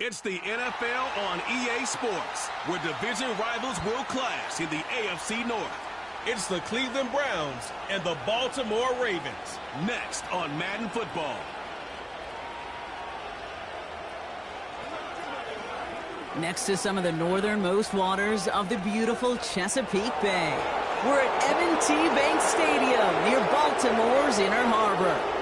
It's the NFL on EA Sports, where division rivals will clash in the AFC North. It's the Cleveland Browns and the Baltimore Ravens, next on Madden Football. Next to some of the northernmost waters of the beautiful Chesapeake Bay, we're at M&T Bank Stadium near Baltimore's Inner Harbor.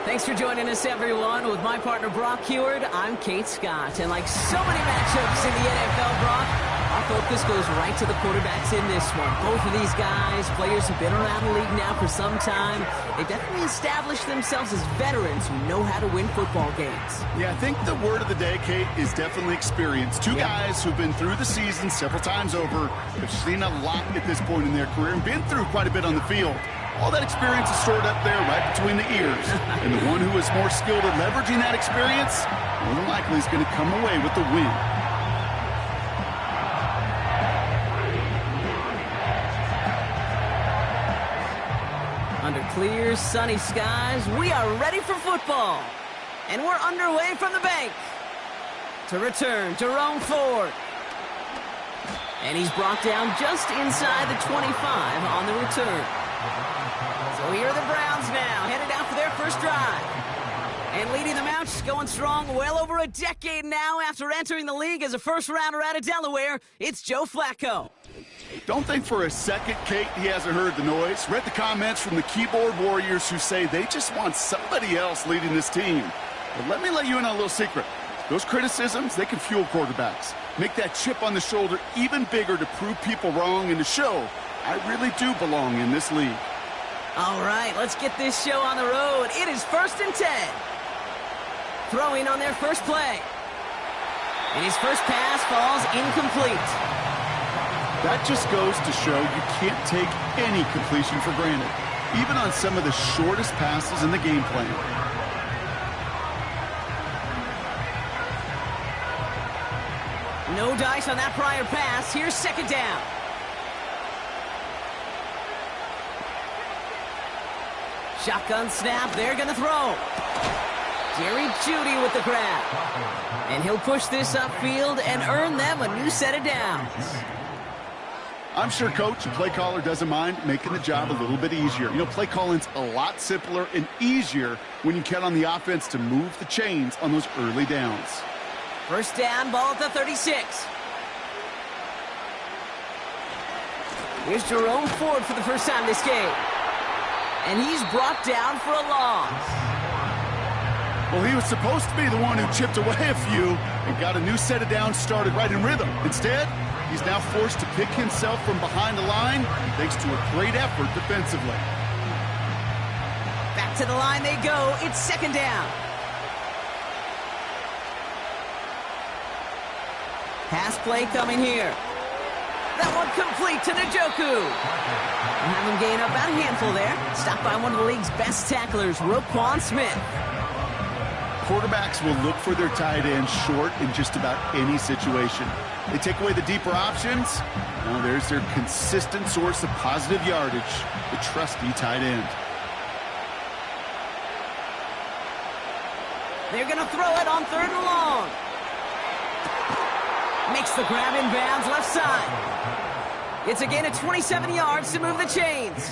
Thanks for joining us, everyone. With my partner, Brock Heward, I'm Kate Scott. And like so many matchups in the NFL, Brock, our focus goes right to the quarterbacks in this one. Both of these guys, players who've been around the league now for some time, they definitely established themselves as veterans who know how to win football games. Yeah, I think the word of the day, Kate, is definitely experience. Two guys who've been through the season several times over, have seen a lot at this point in their career, and been through quite a bit on the field. All that experience is stored up there right between the ears. And the one who is more skilled at leveraging that experience, more than likely is going to come away with the win. Under clear, sunny skies, we are ready for football. And we're underway from the bank. To return, Jerome Ford. And he's brought down just inside the 25 on the return. So here are the Browns now, headed out for their first drive. And leading them out, going strong well over a decade now after entering the league as a first-rounder out of Delaware, it's Joe Flacco. Don't think for a second, Kate, he hasn't heard the noise. Read the comments from the keyboard warriors who say they just want somebody else leading this team. But let me let you in on a little secret. Those criticisms, they can fuel quarterbacks. Make that chip on the shoulder even bigger to prove people wrong and to show I really do belong in this league. All right, let's get this show on the road. It is 1st and 10. Throwing on their first play. And his first pass falls incomplete. That just goes to show you can't take any completion for granted, even on some of the shortest passes in the game plan. No dice on that prior pass. Here's second down. Shotgun snap. They're going to throw. Jerry Jeudy with the grab. And he'll push this upfield and earn them a new set of downs. I'm sure Coach, the play caller, doesn't mind making the job a little bit easier. You know, play calling's a lot simpler and easier when you count on the offense to move the chains on those early downs. First down, ball at the 36. Here's Jerome Ford for the first time this game. And he's brought down for a loss. Well, he was supposed to be the one who chipped away a few and got a new set of downs started right in rhythm. Instead, he's now forced to pick himself from behind the line thanks to a great effort defensively. Back to the line they go. It's second down. Pass play coming here. That one complete to Njoku. And have him gain up about a handful there. Stopped by one of the league's best tacklers, Roquan Smith. Quarterbacks will look for their tight end short in just about any situation. They take away the deeper options. Now there's their consistent source of positive yardage, the trusty tight end. They're going to throw it on 3rd and long. Makes the grab in bounds left side. It's a gain of 27 yards to move the chains.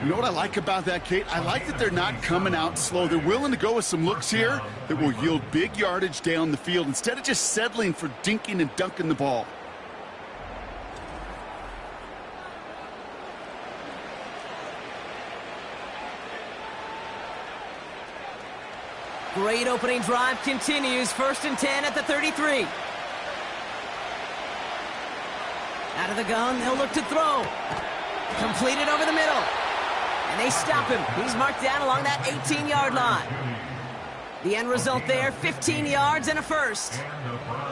You know what I like about that, Kate? I like that they're not coming out slow. They're willing to go with some looks here that will yield big yardage down the field instead of just settling for dinking and dunking the ball. Great opening drive continues. 1st and 10 at the 33. Out of the gun, they'll look to throw. Completed over the middle. And they stop him. He's marked down along that 18-yard line. The end result there, 15 yards and a first.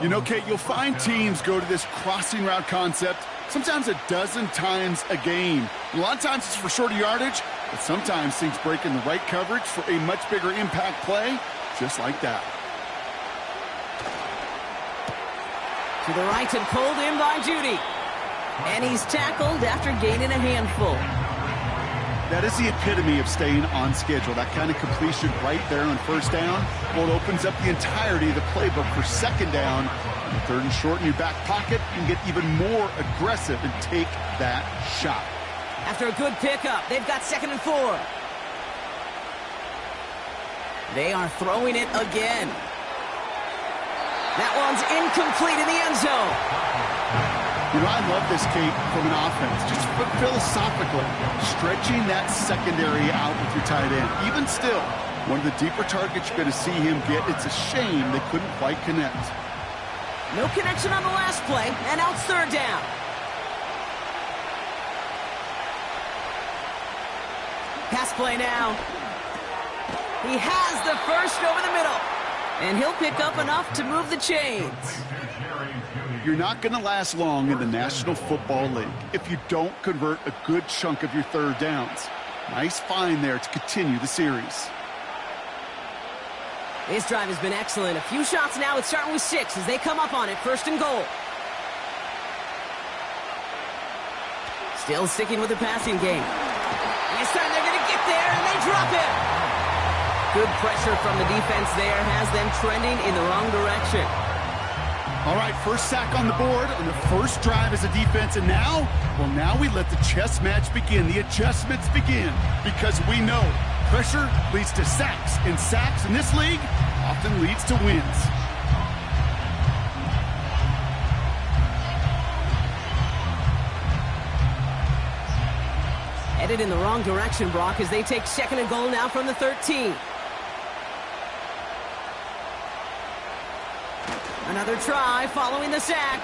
You know, Kate, you'll find teams go to this crossing route concept sometimes a dozen times a game. A lot of times it's for shorter yardage, but sometimes things break in the right coverage for a much bigger impact play, just like that. To the right and pulled in by Jeudy. And he's tackled after gaining a handful. That is the epitome of staying on schedule. That kind of completion right there on first down. Well, it opens up the entirety of the playbook for second down. And third and short in your back pocket, you can get even more aggressive and take that shot. After a good pickup, they've got 2nd and 4. They are throwing it again. That one's incomplete in the end zone. You know, I love this, Kate, from an offense. Just philosophically, stretching that secondary out with your tight end. Even still, one of the deeper targets you're going to see him get. It's a shame they couldn't quite connect. No connection on the last play, and now it's 3rd down. Pass play now. He has the first over the middle. And he'll pick up enough to move the chains. You're not going to last long in the National Football League if you don't convert a good chunk of your third downs. Nice find there to continue the series. This drive has been excellent. A few shots now. It's starting with 6 as they come up on it. 1st and goal. Still sticking with the passing game. And this time they're going to get there, and they drop it. Good pressure from the defense there has them trending in the wrong direction. All right, first sack on the board on the first drive as a defense, and now we let the chess match begin. The adjustments begin because we know pressure leads to sacks, and sacks in this league often leads to wins. Headed in the wrong direction, Brock, as they take 2nd and goal now from the 13. Another try following the sack.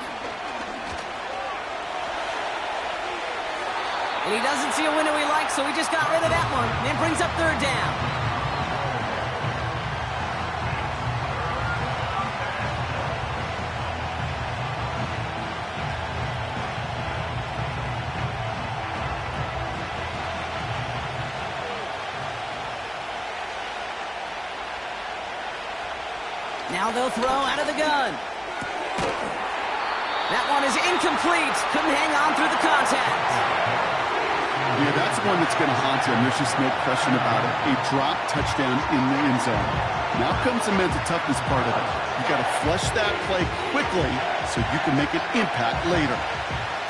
And he doesn't see a window he likes, so he just got rid of that one. And brings up 3rd down. Now they'll throw out of the gun. That one is incomplete. Couldn't hang on through the contact. Yeah, that's one that's going to haunt him. There's just no question about it. A drop touchdown in the end zone. Now comes the mental toughness part of it. You got to flush that play quickly so you can make an impact later.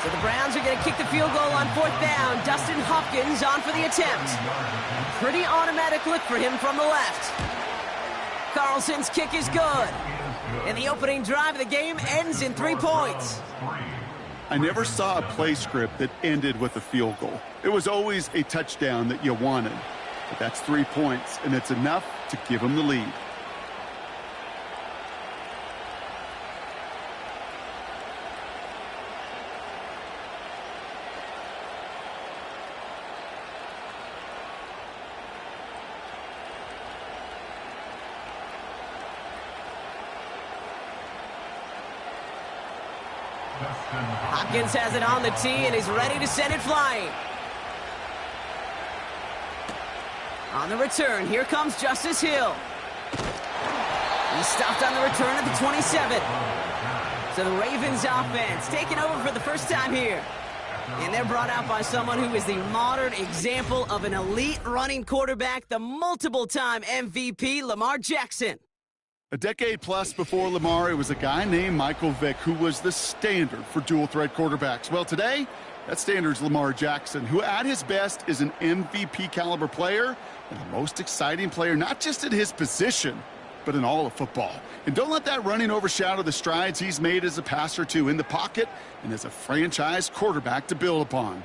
So the Browns are going to kick the field goal on 4th down. Dustin Hopkins on for the attempt. Pretty automatic look for him from the left. Carlson's kick is good. And the opening drive of the game ends in 3 points. I never saw a play script that ended with a field goal. It was always a touchdown that you wanted. But that's 3 points, and it's enough to give them the lead. Hopkins has it on the tee and is ready to send it flying. On the return, here comes Justice Hill. He's stopped on the return at the 27. So the Ravens offense taking over for the first time here. And they're brought out by someone who is the modern example of an elite running quarterback, the multiple-time MVP, Lamar Jackson. A decade plus before Lamar, it was a guy named Michael Vick who was the standard for dual-threat quarterbacks. Well, today, that standard is Lamar Jackson, who at his best is an MVP-caliber player and the most exciting player, not just at his position, but in all of football. And don't let that running overshadow the strides he's made as a passer, too, in the pocket and as a franchise quarterback to build upon.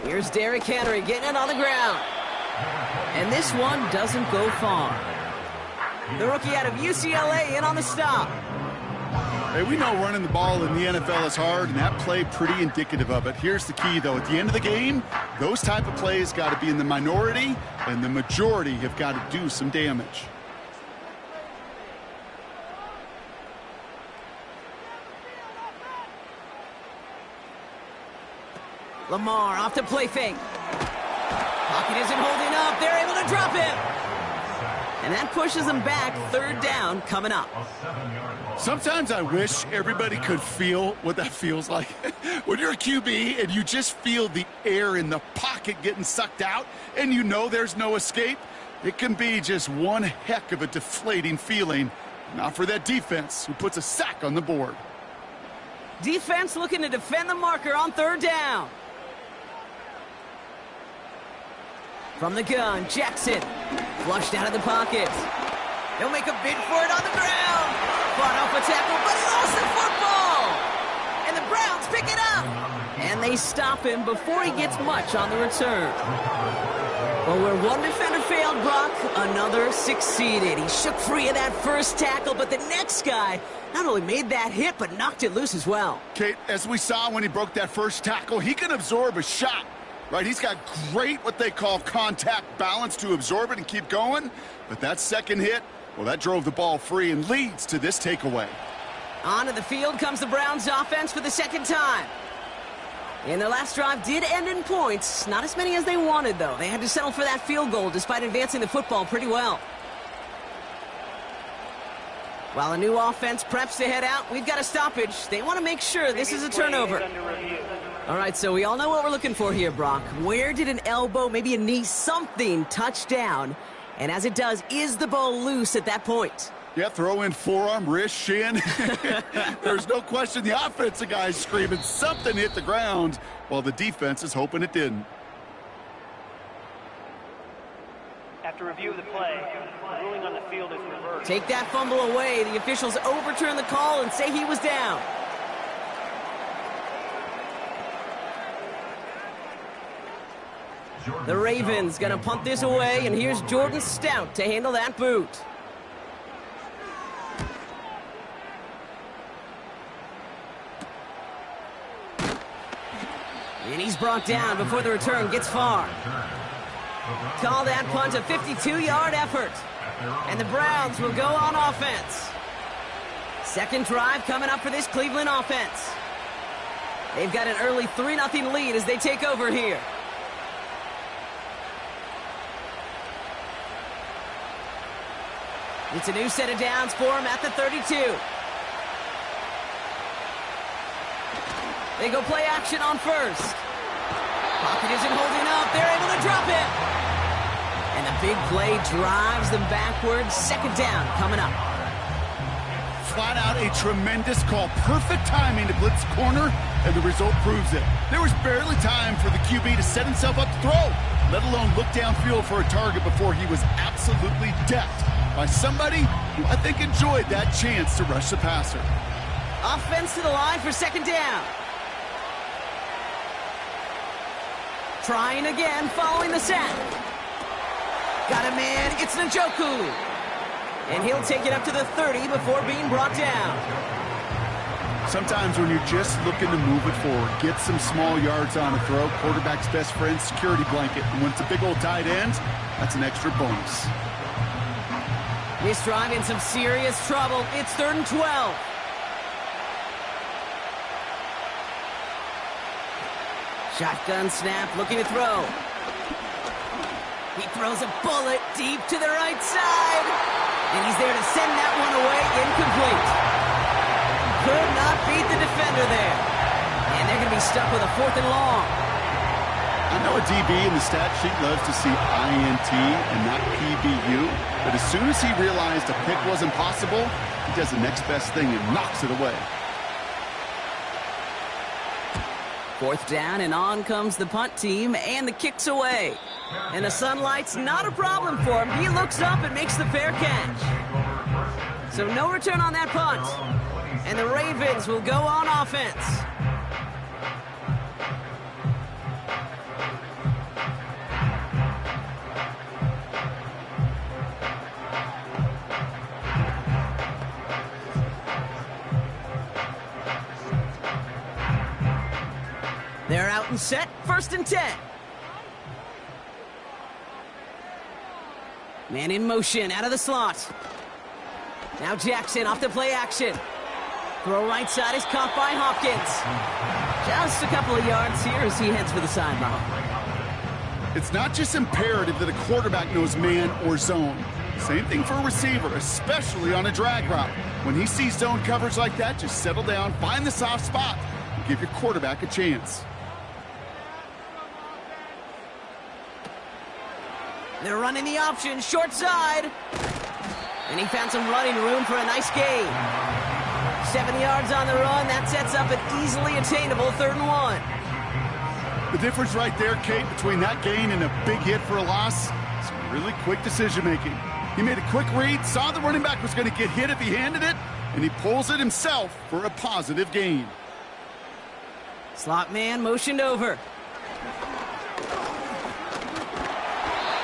Here's Derrick Henry getting it on the ground. And this one doesn't go far. The rookie out of UCLA in on the stop. Hey, we know running the ball in the NFL is hard, and that play pretty indicative of it. Here's the key, though. At the end of the game, those type of plays got to be in the minority, and the majority have got to do some damage. Lamar off the play fake. Pocket isn't holding up. They're able to drop him. And that pushes them back. Third down coming up. Sometimes I wish everybody could feel what that feels like. When you're a QB and you just feel the air in the pocket getting sucked out and you know there's no escape, it can be just one heck of a deflating feeling. Not for that defense who puts a sack on the board. Defense looking to defend the marker on third down. From the gun, Jackson. Flushed out of the pocket. He'll make a bid for it on the ground. Fought off a tackle, but he lost the football. And the Browns pick it up. And they stop him before he gets much on the return. Well, where one defender failed, Brock, another succeeded. He shook free of that first tackle, but the next guy not only made that hit, but knocked it loose as well. Kate, as we saw when he broke that first tackle, he can absorb a shot, right? He's got great what they call contact balance to absorb it and keep going. But that second hit, well, that drove the ball free and leads to this takeaway. Onto the field comes the Browns offense for the second time. And their last drive did end in points. Not as many as they wanted, though. They had to settle for that field goal despite advancing the football pretty well. While a new offense preps to head out, we've got a stoppage. They want to make sure this is a turnover. All right, so we all know what we're looking for here, Brock. Where did an elbow, maybe a knee, something touch down? And as it does, is the ball loose at that point? Yeah, throw in forearm, wrist, shin. There's no question the offensive guy's screaming something hit the ground while the defense is hoping it didn't. After review of the play, the ruling on the field is reversed. Take that fumble away. The officials overturn the call and say he was down. The Ravens gonna punt this away, and here's Jordan Stout to handle that boot. And he's brought down before the return gets far. Call that punt a 52-yard effort. And the Browns will go on offense. Second drive coming up for this Cleveland offense. They've got an early 3-0 lead as they take over here. It's a new set of downs for him at the 32. They go play action on first. Pocket isn't holding up. They're able to drop it. And the big play drives them backwards. Second down coming up. Flat out a tremendous call. Perfect timing to blitz corner, and the result proves it. There was barely time for the QB to set himself up to throw, let alone look downfield for a target before he was absolutely decked by somebody who I think enjoyed that chance to rush the passer. Offense to the line for second down. Trying again following the sack. Got a man, it's Njoku. And he'll take it up to the 30 before being brought down. Sometimes when you're just looking to move it forward, get some small yards on a throw, quarterback's best friend, security blanket. And when it's a big old tight end, that's an extra bonus. This drive in some serious trouble. It's 3rd and 12. Shotgun snap, looking to throw. He throws a bullet deep to the right side. And he's there to send that one away, incomplete. Could not beat the defender there. And they're going to be stuck with a 4th and long. I know a DB in the stat sheet loves to see INT and not PBU, but as soon as he realized a pick wasn't possible, he does the next best thing and knocks it away. 4th down, and on comes the punt team, and the kick's away. And the sunlight's not a problem for him. He looks up and makes the fair catch. So no return on that punt. And the Ravens will go on offense. They're out and set, 1st and 10. Man in motion, out of the slot. Now Jackson off the play action. Throw right side is caught by Hopkins. Just a couple of yards here as he heads for the sideline. It's not just imperative that a quarterback knows man or zone. Same thing for a receiver, especially on a drag route. When he sees zone coverage like that, just settle down, find the soft spot, and give your quarterback a chance. They're running the option, short side. And he found some running room for a nice gain. 7 yards on the run. That sets up an easily attainable 3rd and 1. The difference right there, Kate, between that gain and a big hit for a loss is really quick decision-making. He made a quick read, saw the running back was going to get hit if he handed it, and he pulls it himself for a positive gain. Slot man motioned over.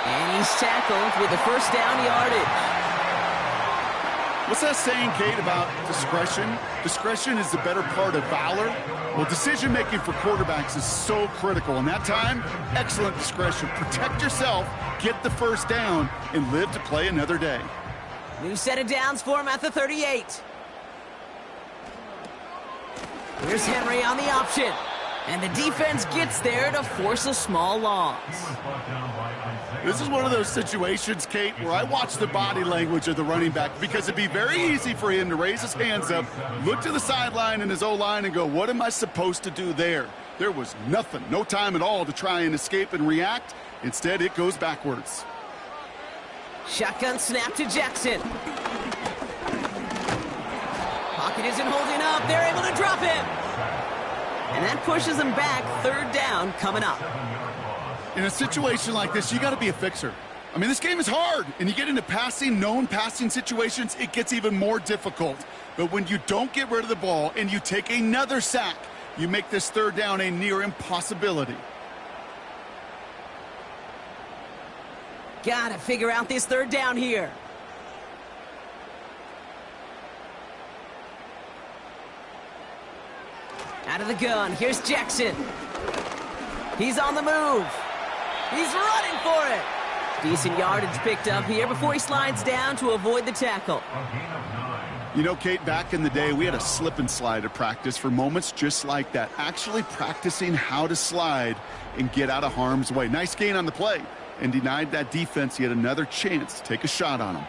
And he's tackled with the first down yardage. What's that saying, Kate, about discretion? Discretion is the better part of valor. Well, decision-making for quarterbacks is so critical. And that time, excellent discretion. Protect yourself, get the first down, and live to play another day. New set of downs for him at the 38. Here's Henry on the option. And the defense gets there to force a small loss. This is one of those situations, Kate, where I watch the body language of the running back because it'd be very easy for him to raise his hands up, look to the sideline and his O-line and go, what am I supposed to do there? There was nothing, no time at all to try and escape and react. Instead, it goes backwards. Shotgun snap to Jackson. Pocket isn't holding up. They're able to drop him. And that pushes them back. 3rd down coming up. In a situation like this, you got to be a fixer. I mean, this game is hard, and you get into known passing situations, it gets even more difficult. But when you don't get rid of the ball and you take another sack, you make this 3rd down a near impossibility. Gotta figure out this 3rd down here. Out of the gun, here's Jackson. He's on the move. He's running for it. Decent yardage picked up here before he slides down to avoid the tackle. You know, Kate, back in the day, we had a slip and slide at practice for moments just like that. Actually practicing how to slide and get out of harm's way. Nice gain on the play and denied that defense yet another chance to take a shot on him.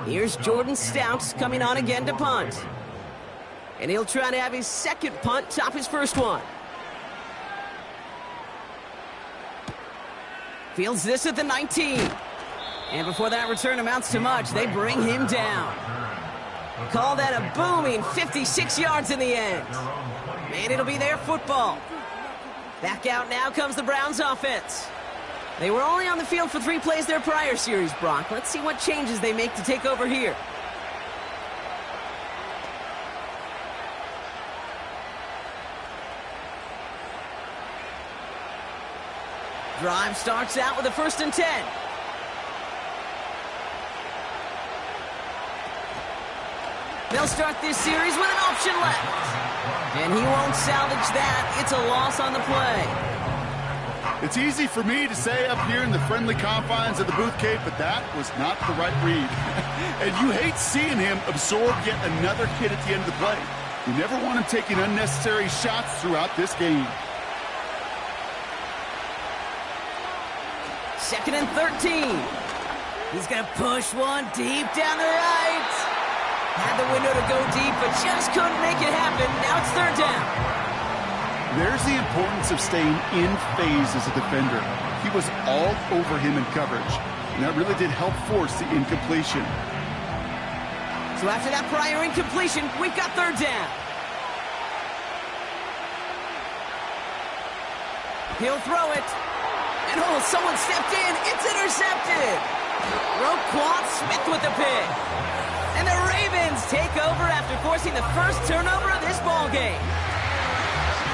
Here's Jordan Stouts coming on again to punt. And he'll try to have his 2nd punt top his 1st one. Fields this at the 19. And before that return amounts to much, they bring him down. Call that a booming 56 yards in the end. And it'll be their football. Back out now comes the Browns offense. They were only on the field for 3 plays their prior series, Brock. Let's see what changes they make to take over here. Drive starts out with a 1st and 10. They'll start this series with an option left. And he won't salvage that. It's a loss on the play. It's easy for me to say up here in the friendly confines of the booth, Kate, but that was not the right read. And you hate seeing him absorb yet another hit at the end of the play. You never want him taking unnecessary shots throughout this game. 2nd and 13. He's going to push one deep down the right. Had the window to go deep, but just couldn't make it happen. Now it's 3rd down. There's the importance of staying in phase as a defender. He was all over him in coverage, and that really did help force the incompletion. So after that prior incompletion, we've got 3rd down. He'll throw it. And oh, someone stepped in. It's intercepted. Roquan Smith with the pick. And the Ravens take over after forcing the first turnover of this ball game.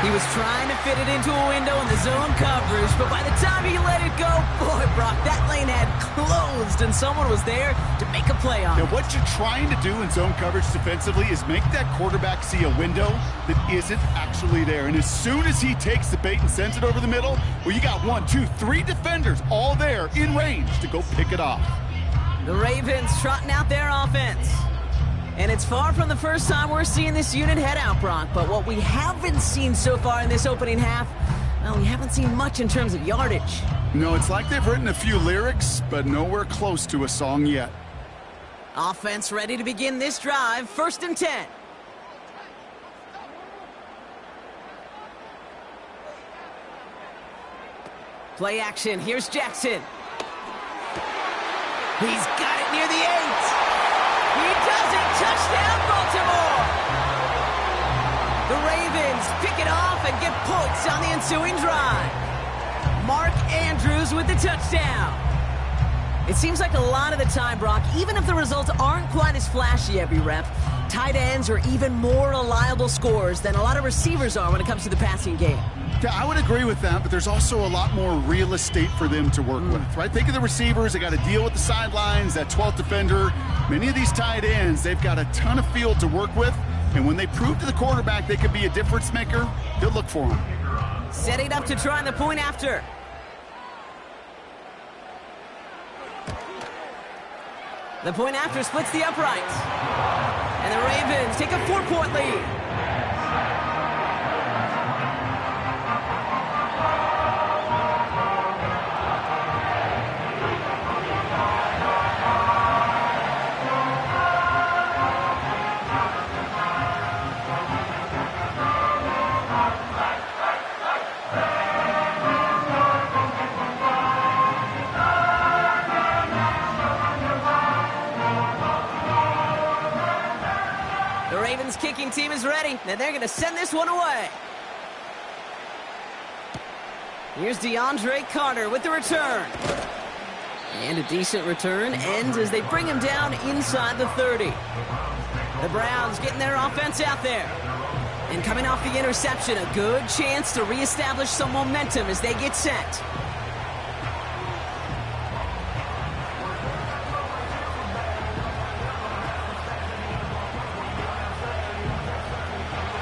He was trying to fit it into a window in the zone coverage, but by the time he let it go, boy, Brock, that lane had closed, and someone was there to make a play on it. Now, what you're trying to do in zone coverage defensively is make that quarterback see a window that isn't actually there. And as soon as he takes the bait and sends it over the middle, well, you got 1, 2, 3 defenders all there in range to go pick it off. The Ravens trotting out their offense. And it's far from the first time we're seeing this unit head out, Brock. But what we haven't seen so far in this opening half, Well, we haven't seen much in terms of yardage. No, it's like they've written a few lyrics, but nowhere close to a song yet. Offense ready to begin this drive. 1st and 10. Play action. Here's Jackson. He's got it near the 8. He does it. Touchdown, Baltimore. The Ravens pick it off and get points on the ensuing drive. Mark Andrews with the touchdown. It seems like a lot of the time, Brock, even if the results aren't quite as flashy every rep, tight ends are even more reliable scorers than a lot of receivers are when it comes to the passing game. Yeah, I would agree with that, but there's also a lot more real estate for them to work with, right? Think of the receivers. They got to deal with the sidelines, that 12th defender. Many of these tight ends, they've got a ton of field to work with, and when they prove to the quarterback they could be a difference maker, they'll look for him. Setting up to try the point after. The point after splits the uprights. And the Ravens take a 4-point lead. Kicking team is ready, and they're going to send this one away. Here's DeAndre Carter with the return. And a decent return ends as they bring him down inside the 30. The Browns getting their offense out there. And coming off the interception, a good chance to reestablish some momentum as they get set.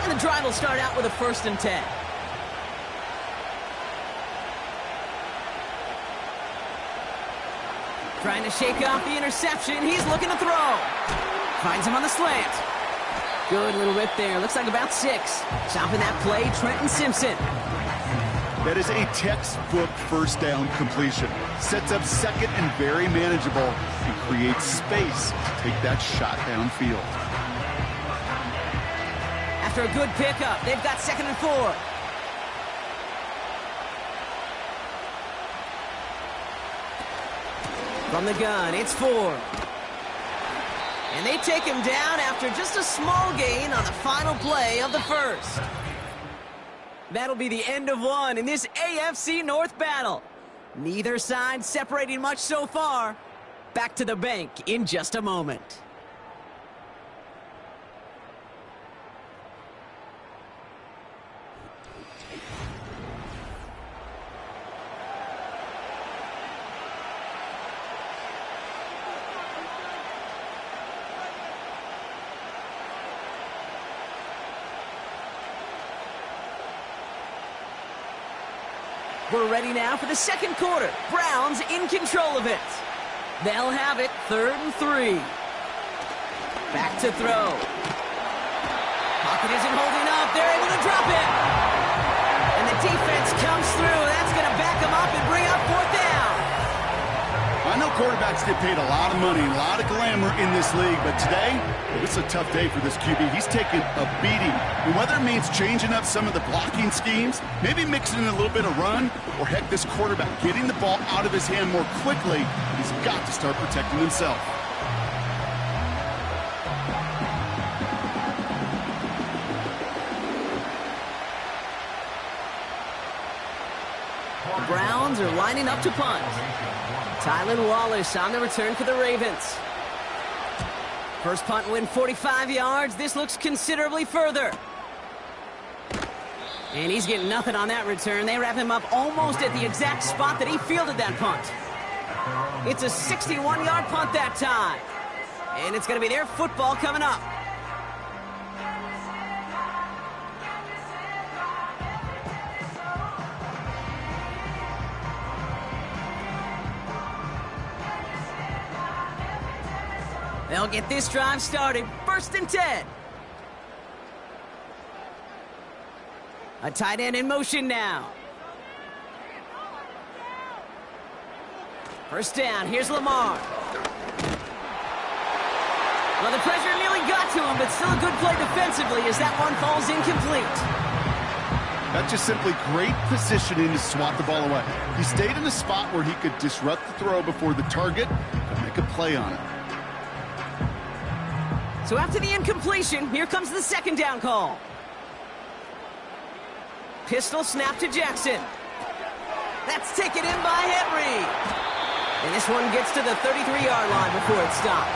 The drive will start out with a 1st and 10. Trying to shake off the interception. He's looking to throw. Finds him on the slant. Good little rip there. Looks like about 6. Stopping that play, Trenton Simpson. That is a textbook 1st down completion. Sets up 2nd and very manageable and creates space to take that shot downfield. After a good pickup, they've got 2nd and 4. From the gun, it's Ford. And they take him down after just a small gain on the final play of the 1st. That'll be the end of one in this AFC North battle. Neither side separating much so far. Back to the bank in just a moment. We're ready now for the 2nd quarter. Browns in control of it. They'll have it 3rd and 3. Back to throw. Pocket isn't holding up. They're able to drop it. And the defense comes through. That's going to back them up and bring up 4th down. I know quarterbacks get paid a lot of money, a lot of glamour in this league, but today, it's a tough day for this QB. He's taking a beating. And whether it means changing up some of the blocking schemes, maybe mixing in a little bit of run, or heck, this quarterback getting the ball out of his hand more quickly, he's got to start protecting himself. The Browns are lining up to punt. Tylan Wallace on the return for the Ravens. First punt win 45 yards. This looks considerably further. And he's getting nothing on that return. They wrap him up almost at the exact spot that he fielded that punt. It's a 61-yard punt that time. And it's going to be their football coming up. They'll get this drive started. 1st and 10. A tight end in motion now. First down, here's Lamar. Well, the pressure nearly got to him, but still a good play defensively as that one falls incomplete. That's just simply great positioning to swat the ball away. He stayed in a spot where he could disrupt the throw before the target could make a play on it. So after the incompletion, here comes the second down call. Pistol snap to Jackson. That's taken in by Henry. And this one gets to the 33-yard line before it's stopped.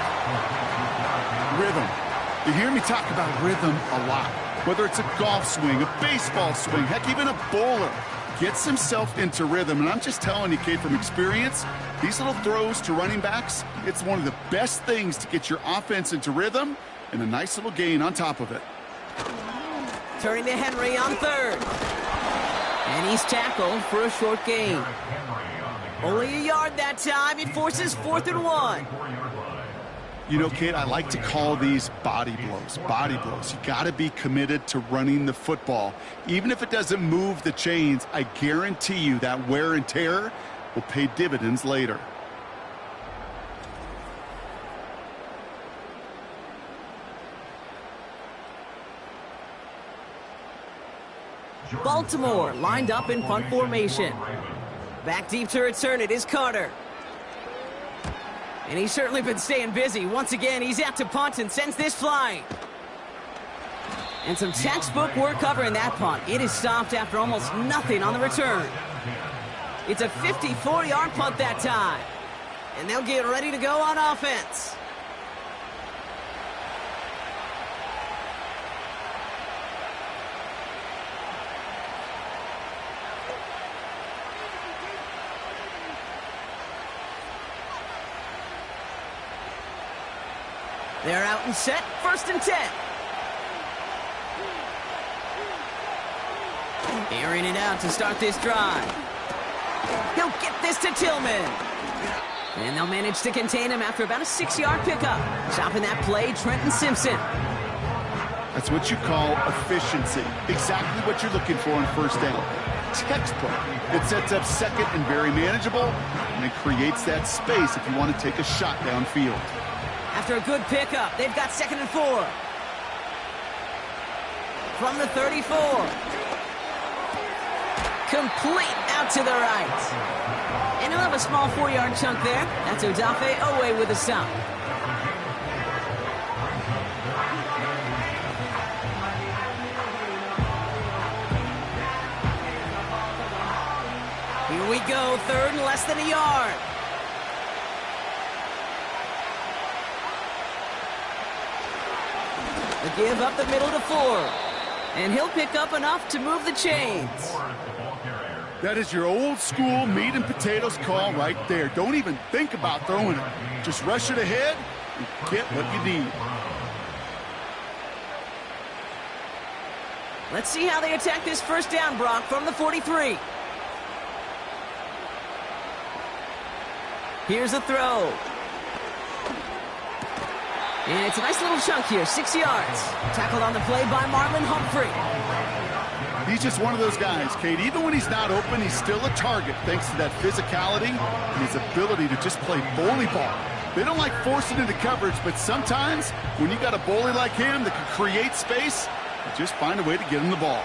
Rhythm. You hear me talk about rhythm a lot. Whether it's a golf swing, a baseball swing, heck, even a bowler gets himself into rhythm. And I'm just telling you, kid, from experience, these little throws to running backs, it's one of the best things to get your offense into rhythm and a nice little gain on top of it. Turning to Henry on third. And he's tackled for a short gain. Only a yard that time. It forces 4th and 1. You know, kid, I like to call these body blows. Body blows. You got to be committed to running the football. Even if it doesn't move the chains, I guarantee you that wear and tear will pay dividends later. Baltimore lined up in punt formation. Back deep to return it is Carter. And he's certainly been staying busy. Once again, he's out to punt and sends this flying. And some textbook work covering that punt. It is stopped after almost nothing on the return. It's a 54-yard punt that time. And they'll get ready to go on offense. They're out and set, 1st and 10. Airing it out to start this drive. He'll get this to Tillman. And they'll manage to contain him after about a 6-yard pickup. Stopping that play, Trenton Simpson. That's what you call efficiency. Exactly what you're looking for on first down. Textbook. It sets up second and very manageable, and it creates that space if you want to take a shot downfield. After a good pickup, they've got 2nd and 4. From the 34. Complete out to the right. And he'll have a small 4-yard chunk there. That's Odafe Owe with a stop. Here we go, 3rd and less than a yard. A give up the middle to Ford. And he'll pick up enough to move the chains. That is your old school meat and potatoes call right there. Don't even think about throwing it. Just rush it ahead and get what you need. Let's see how they attack this first down, Brock, from the 43. Here's a throw. And it's a nice little chunk here, 6 yards. Tackled on the play by Marlon Humphrey. He's just one of those guys, Kate. Even when he's not open, he's still a target thanks to that physicality and his ability to just play bully ball. They don't like forcing into coverage, but sometimes when you got a bully like him that can create space, you just find a way to get him the ball.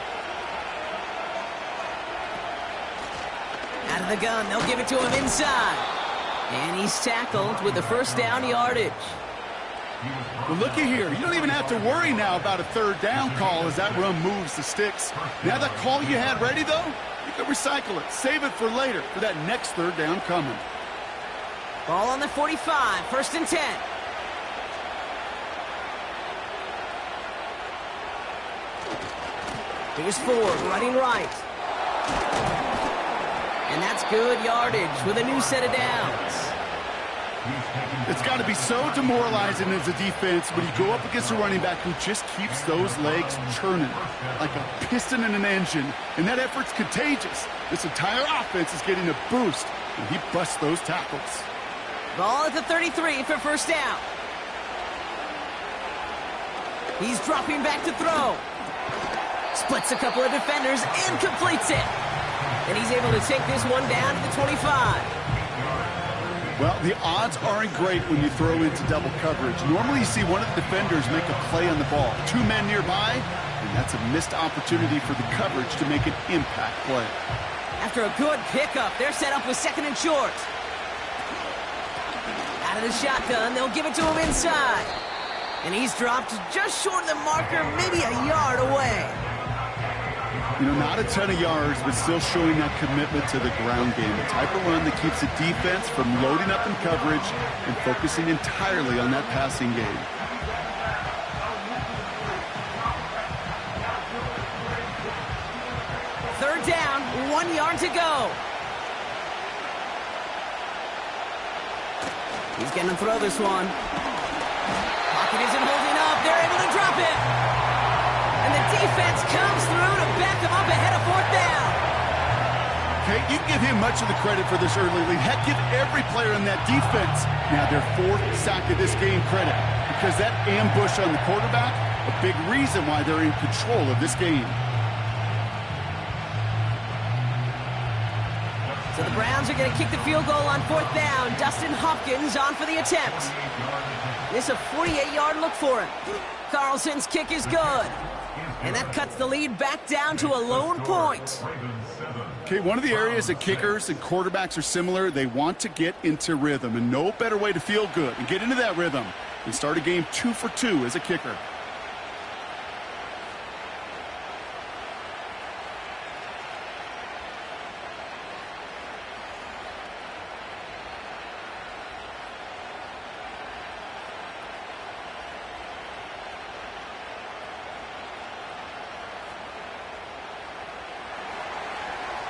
Out of the gun, they'll give it to him inside. And he's tackled with the first down yardage. Well, looky here. You don't even have to worry now about a 3rd down call as that run moves the sticks. Now that call you had ready, though, you can recycle it. Save it for later for that next 3rd down coming. Ball on the 45, 1st and 10. Here's Ford running right. And that's good yardage with a new set of downs. It's got to be so demoralizing as a defense when you go up against a running back who just keeps those legs churning like a piston in an engine, and that effort's contagious. This entire offense is getting a boost when he busts those tackles. Ball at the 33 for first down. He's dropping back to throw. Splits a couple of defenders and completes it. And he's able to take this one down to the 25. Well, the odds aren't great when you throw into double coverage. Normally you see one of the defenders make a play on the ball. Two men nearby, and that's a missed opportunity for the coverage to make an impact play. After a good pickup, they're set up with second and short. Out of the shotgun, they'll give it to him inside. And he's dropped just short of the marker, maybe a yard away. You know, not a ton of yards, but still showing that commitment to the ground game. The type of run that keeps the defense from loading up in coverage and focusing entirely on that passing game. Third down, 1 yard to go. He's going to throw this one. Pocket isn't holding up. They're able to drop it. And the defense comes through to back him up ahead of fourth down. Okay, you give him much of the credit for this early lead. Heck, give every player in that defense now their fourth sack of this game credit. Because that ambush on the quarterback, a big reason why they're in control of this game. So the Browns are going to kick the field goal on fourth down. Dustin Hopkins on for the attempt. This is a 48-yard look for him. Carlson's kick is good. And that cuts the lead back down to a lone point. Okay, one of the areas that kickers and quarterbacks are similar, they want to get into rhythm. And no better way to feel good and get into that rhythm than start a game 2 for 2 as a kicker.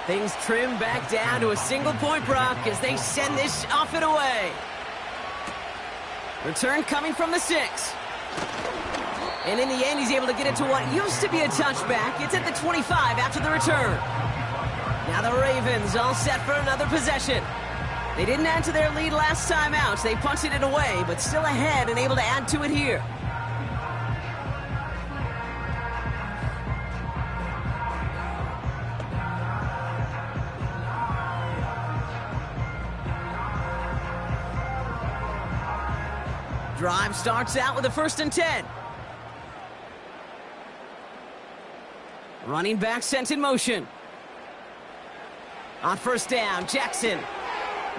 Things trim back down to a single-point Brock as they send this off and away. Return coming from the 6. And in the end, he's able to get it to what used to be a touchback. It's at the 25 after the return. Now the Ravens all set for another possession. They didn't add to their lead last time out. They punted it away, but still ahead and able to add to it here. Drive starts out with a 1st and 10. Running back sent in motion. On 1st down, Jackson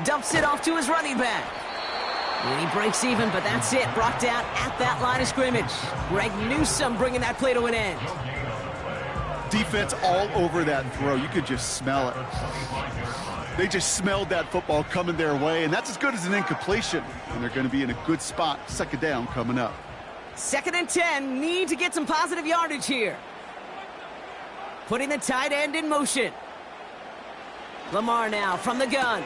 dumps it off to his running back. And he breaks even, but that's it. Brought down at that line of scrimmage. Greg Newsome bringing that play to an end. Defense all over that throw. You could just smell it. They just smelled that football coming their way, and that's as good as an incompletion. And they're going to be in a good spot. 2nd down coming up. 2nd and 10. Need to get some positive yardage here. Putting the tight end in motion. Lamar now from the gun.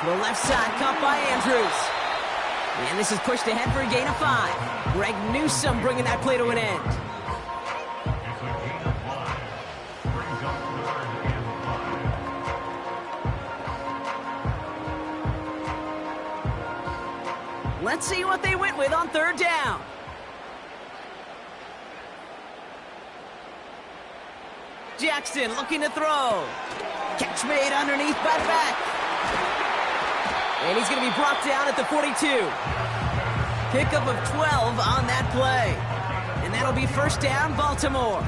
To the left side, caught by Andrews. And this is pushed ahead for a gain of 5. Greg Newsome bringing that play to an end. Let's see what they went with on 3rd down. Jackson looking to throw. Catch made underneath by the back. And he's going to be brought down at the 42. Pickup of 12 on that play. And that'll be 1st down, Baltimore.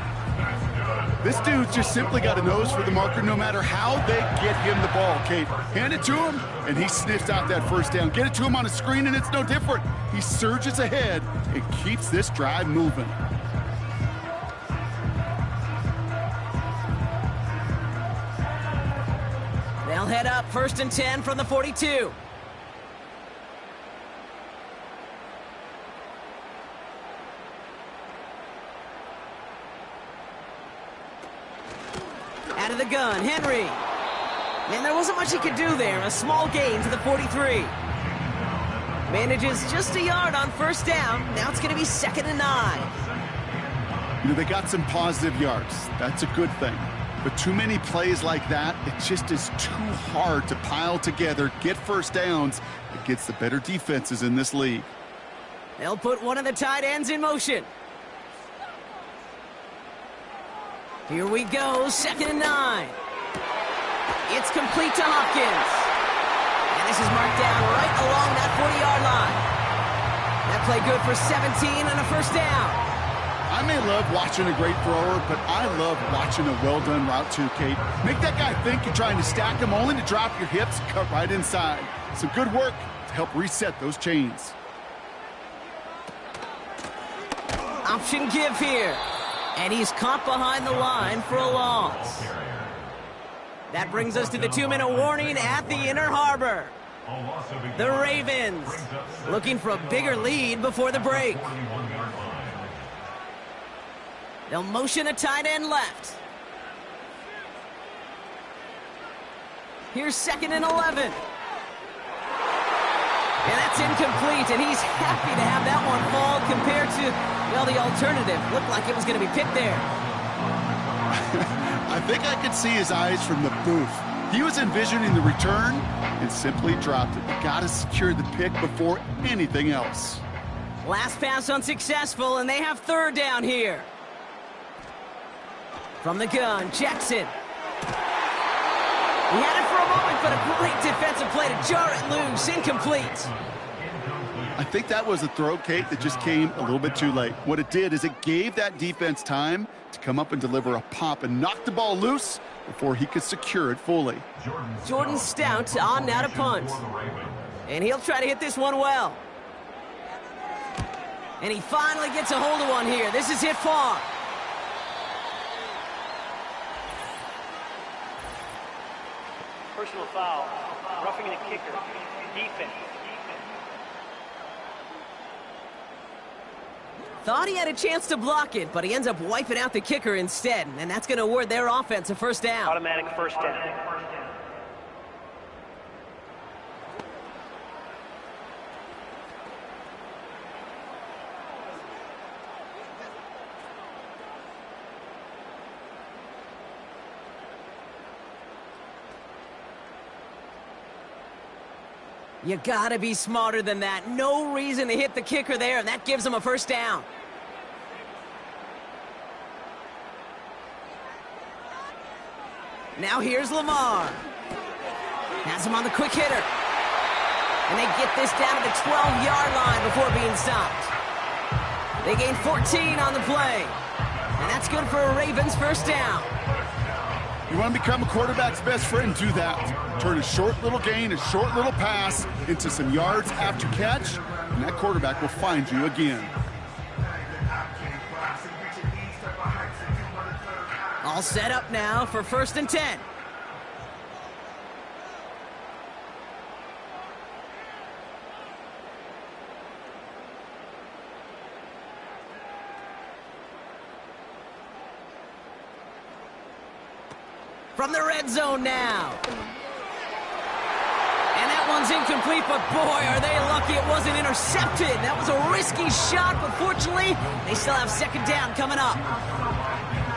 This dude's just simply got a nose for the marker no matter how they get him the ball, Kate. Hand it to him, and he sniffs out that 1st down. Get it to him on a screen, and it's no different. He surges ahead and keeps this drive moving. They'll head up 1st and 10 from the 42. Out of the gun, Henry. And there wasn't much he could do there. A small gain to the 43. Manages just a yard on 1st down. Now it's going to be 2nd and 9. You know, they got some positive yards. That's a good thing. But too many plays like that, it just is too hard to pile together, get 1st downs against the better defenses in this league. They'll put one of the tight ends in motion. Here we go, 2nd and 9. It's complete to Hopkins. And This is marked down right along that 40-yard line. That play good for 17 and a first down. I may love watching a great thrower, but I love watching a well-done route too, Kate. Make that guy think you're trying to stack him, only to drop your hips, cut right inside. Some good work to help reset those chains. Option give here. And he's caught behind the line for a loss. That brings us to the 2-minute warning at the Inner Harbor. The Ravens looking for a bigger lead before the break. They'll motion a tight end left. Here's 2nd and 11. And that's incomplete, and he's happy to have that one fall compared to, well, the alternative. Looked like it was going to be picked there. I think I could see his eyes from the booth. He was envisioning the return and simply dropped it. You got to secure the pick before anything else. Last pass unsuccessful, and they have 3rd down here. From the gun, Jackson. He had it for a moment, but a great defensive play to jar it loose. Incomplete. I think that was a throw, Kate, that just came a little bit too late. What it did is it gave that defense time to come up and deliver a pop and knock the ball loose before he could secure it fully. Jordan Stout on now to punt. And he'll try to hit this one well. And he finally gets a hold of one here. This is hit far. Personal foul. Roughing the kicker. Defense. Thought he had a chance to block it, but he ends up wiping out the kicker instead. And that's going to award their offense a first down. Automatic first down. You gotta be smarter than that. No reason to hit the kicker there, and that gives him a first down. Now here's Lamar. Has him on the quick hitter. And they get this down to the 12-yard line before being stopped. They gain 14 on the play. And that's good for a Ravens first down. You want to become a quarterback's best friend, do that. Turn a short little gain, a short little pass into some yards after catch, and that quarterback will find you again. All set up now for 1st and 10. From the red zone now. And that one's incomplete, but boy, are they lucky it wasn't intercepted. That was a risky shot, but fortunately, they still have 2nd down coming up.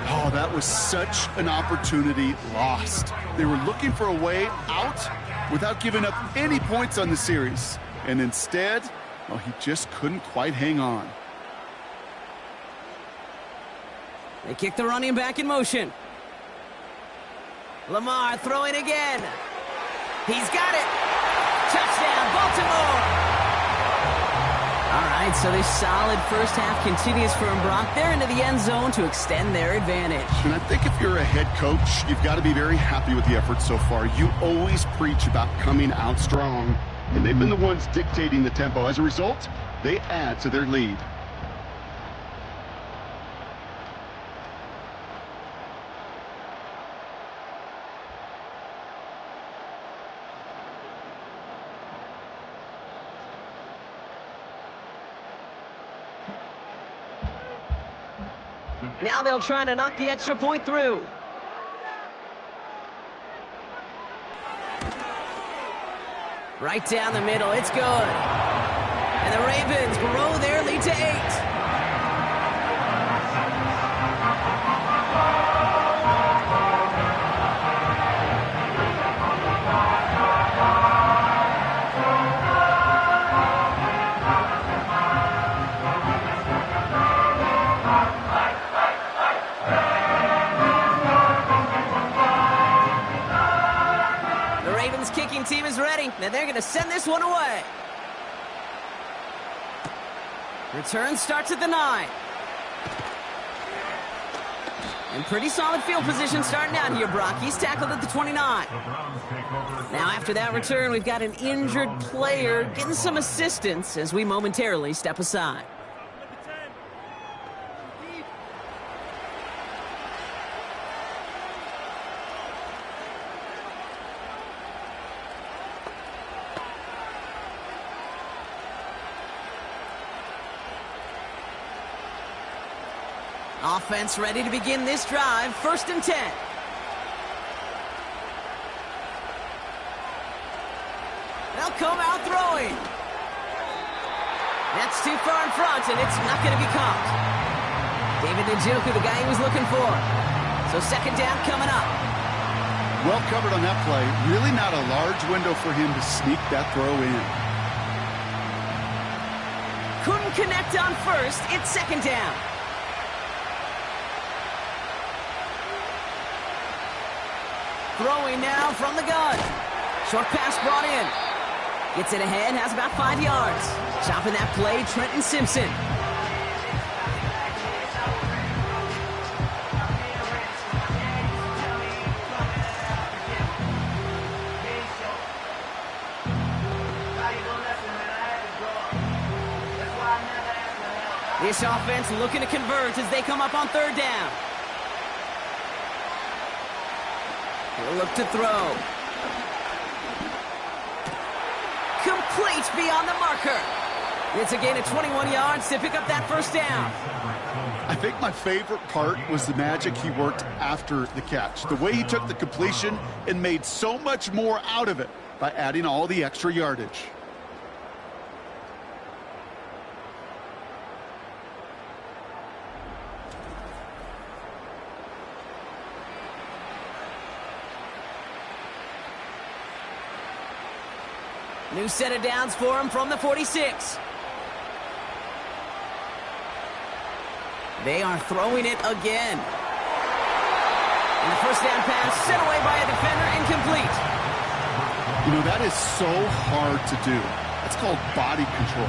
Oh, that was such an opportunity lost. They were looking for a way out without giving up any points on the series. And instead, well, he just couldn't quite hang on. They kick the running back in motion. Lamar throwing again. He's got it. Touchdown, Baltimore. All right, so this solid first half continues for Brock. They're into the end zone to extend their advantage. And I think if you're a head coach, you've got to be very happy with the effort so far. You always preach about coming out strong, and they've been the ones dictating the tempo. As a result, they add to their lead. Now they'll try to knock the extra point through. Right down the middle, it's good. And the Ravens grow their lead to 8. team is ready, and they're going to send this one away. Return starts at the 9. And pretty solid field position starting out here, Brock. He's tackled at the 29. Now after that return, we've got an injured player getting some assistance as we momentarily step aside. Offense ready to begin this drive. 1st and 10. They'll come out throwing. That's too far in front, and it's not going to be caught. David Njoku, the guy he was looking for. So 2nd down coming up. Well covered on that play. Really not a large window for him to sneak that throw in. Couldn't connect on 1st. It's 2nd down. Throwing now from the gun. Short pass brought in. Gets it ahead, has about 5 yards. Chopping that play, Trenton Simpson. This offense looking to convert as they come up on 3rd down. He'll look to throw. Complete beyond the marker. It's a gain of 21 yards to pick up that 1st down. I think my favorite part was the magic he worked after the catch. The way he took the completion and made so much more out of it by adding all the extra yardage. New set of downs for him from the 46. They are throwing it again. And the 1st down pass sent away by a defender, incomplete. You know, that is so hard to do. That's called body control.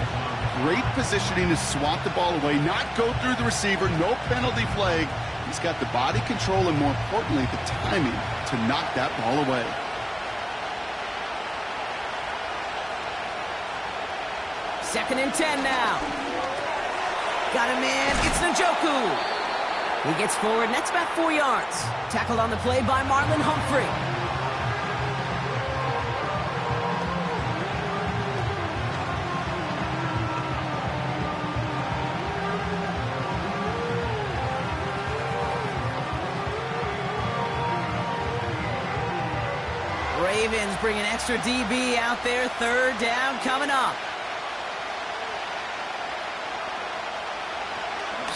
Great positioning to swat the ball away, not go through the receiver, no penalty flag. He's got the body control and, more importantly, the timing to knock that ball away. Second and 10 now. Got him in. It's Njoku. He gets forward, and that's about 4 yards. Tackled on the play by Marlon Humphrey. Ravens bring an extra DB out there. 3rd down coming up.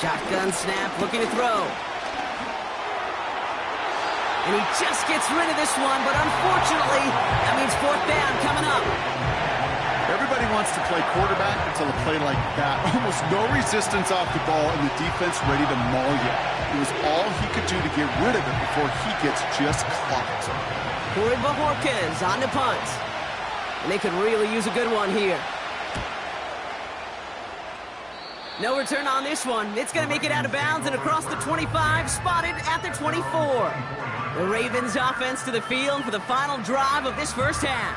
Shotgun snap, looking to throw. And he just gets rid of this one, but unfortunately, that means 4th down coming up. Everybody wants to play quarterback until a play like that. Almost no resistance off the ball, and the defense ready to maul you. It was all he could do to get rid of it before he gets just clocked. Corey Bajorquez on the punt. And they could really use a good one here. No return on this one. It's going to make it out of bounds and across the 25, spotted at the 24. The Ravens offense to the field for the final drive of this 1st half.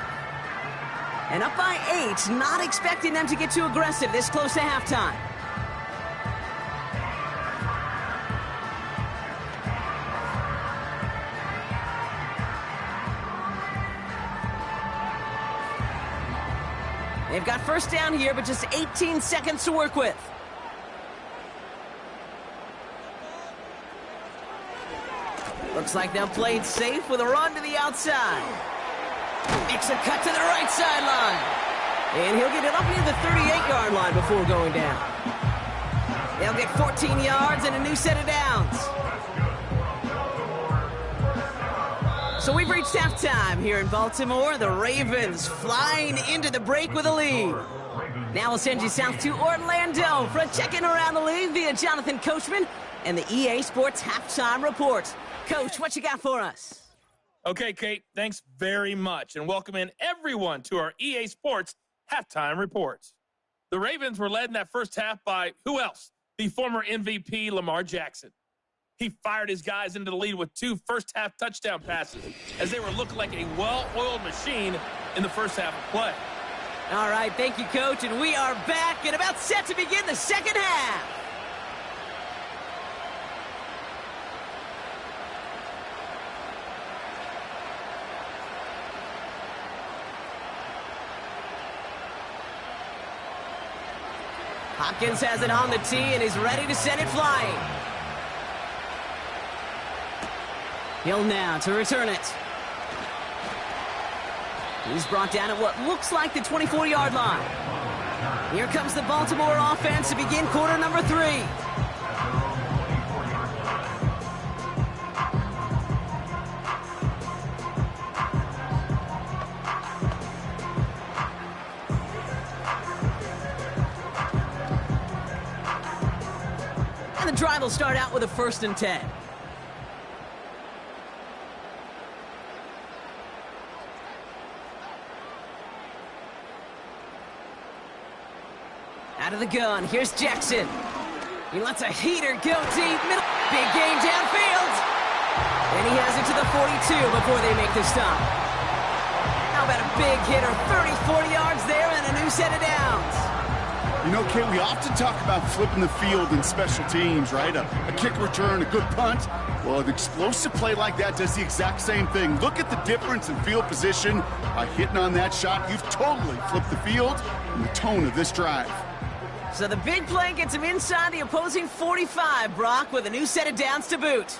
And up by 8, not expecting them to get too aggressive this close to halftime. They've got 1st down here, but just 18 seconds to work with. Looks like they'll play it safe with a run to the outside. Makes a cut to the right sideline. And he'll get it up near the 38-yard line before going down. They'll get 14 yards and a new set of downs. So we've reached halftime here in Baltimore. The Ravens flying into the break with a lead. Now we'll send you south to Orlando for a check-in around the league via Jonathan Coachman and the EA Sports Halftime Report. Coach, what you got for us? Okay, Kate, thanks very much, and welcome in everyone to our EA Sports Halftime Reports. The Ravens were led in that first half by who else? The former MVP, Lamar Jackson. He fired his guys into the lead with 2 first-half touchdown passes as they were looking like a well-oiled machine in the first half of play. All right, thank you, Coach, and we are back and about set to begin the second half. Hopkins has it on the tee and is ready to send it flying. Hill now to return it. He's brought down at what looks like the 24-yard line. Here comes the Baltimore offense to begin quarter number 3. And the drive will start out with a 1st and 10. Out of the gun, here's Jackson. He lets a heater go deep, middle. Big game downfield. And he has it to the 42 before they make the stop. How about a big hitter, 30, 40 yards there and a new set of downs. You know, Kate, we often talk about flipping the field in special teams, right? A kick return, a good punt. Well, an explosive play like that does the exact same thing. Look at the difference in field position. By hitting on that shot, you've totally flipped the field and the tone of this drive. So the big play gets him inside the opposing 45, Brock, with a new set of downs to boot.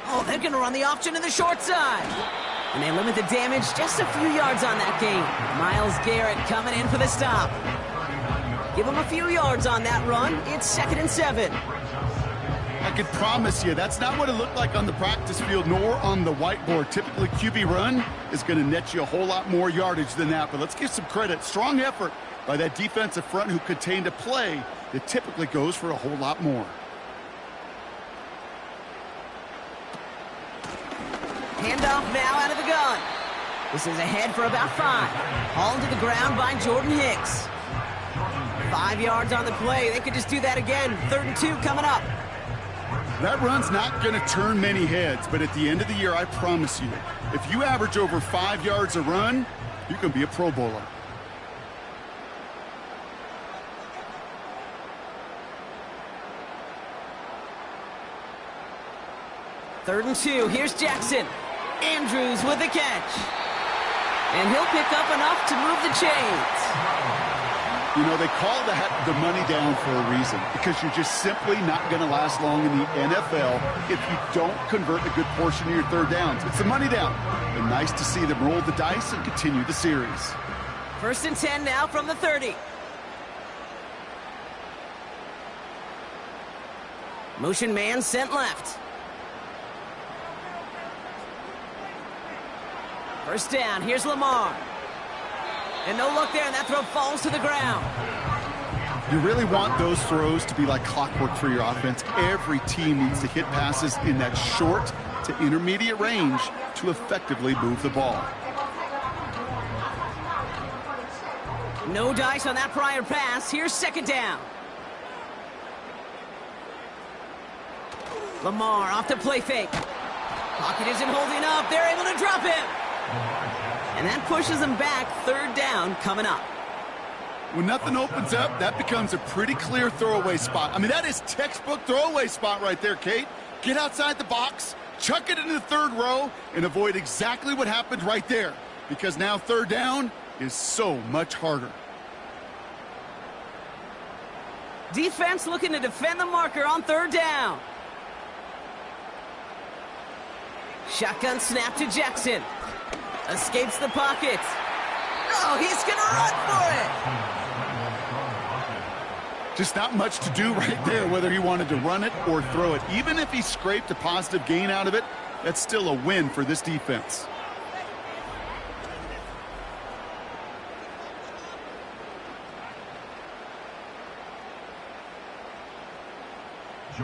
Oh, they're going to run the option to the short side. And they limit the damage just a few yards on that game. Myles Garrett coming in for the stop. Give him a few yards on that run. It's 2nd and 7. I can promise you that's not what it looked like on the practice field nor on the whiteboard. Typically, QB run is going to net you a whole lot more yardage than that. But let's give some credit. Strong effort by that defensive front who contained a play that typically goes for a whole lot more. Handoff now out of the gun. This is ahead for about 5. Hauled to the ground by Jordan Hicks. 5 yards on the play. They could just do that again. 3rd and 2 coming up. That run's not going to turn many heads, but at the end of the year, I promise you, if you average over 5 yards a run, you can be a Pro Bowler. Third and 2. Here's Jackson. Andrews with the catch. And he'll pick up enough to move the chains. You know, they call that the money down for a reason, because you're just simply not going to last long in the NFL if you don't convert a good portion of your third downs. It's the money down. And nice to see them roll the dice and continue the series. 1st and 10 now from the 30. Motion man sent left. 1st down, here's Lamar. And no look there, and that throw falls to the ground. You really want those throws to be like clockwork for your offense. Every team needs to hit passes in that short to intermediate range to effectively move the ball. No dice on that prior pass. Here's 2nd down. Lamar off the play fake. Pocket isn't holding up. They're able to drop him. And that pushes them back. 3rd down coming up. When nothing opens up, that becomes a pretty clear throwaway spot. I mean, that is textbook throwaway spot right there, Kate. Get outside the box, chuck it into the 3rd row, and avoid exactly what happened right there. Because now 3rd down is so much harder. Defense looking to defend the marker on 3rd down. Shotgun snap to Jackson. Escapes the pocket. Oh, he's going to run for it. Just not much to do right there, whether he wanted to run it or throw it. Even if he scraped a positive gain out of it, that's still a win for this defense.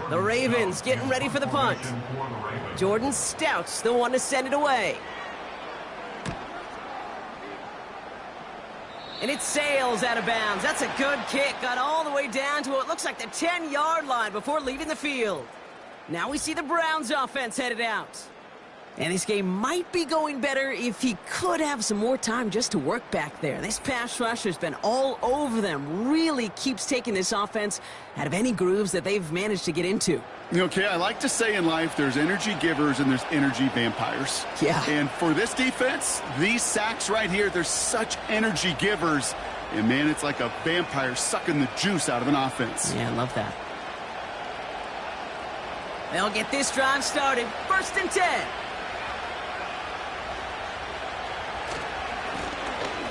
The Ravens getting ready for the punt. Jordan Stout's the one to send it away. And it sails out of bounds. That's a good kick. Got all the way down to what looks like the 10-yard line before leaving the field. Now we see the Browns offense headed out. And this game might be going better if he could have some more time just to work back there. This pass rush has been all over them. Really keeps taking this offense out of any grooves that they've managed to get into. Okay, I like to say in life there's energy givers and there's energy vampires. Yeah. And for this defense, these sacks right here, they're such energy givers. And, man, it's like a vampire sucking the juice out of an offense. Yeah, I love that. They'll get this drive started. 1st and 10.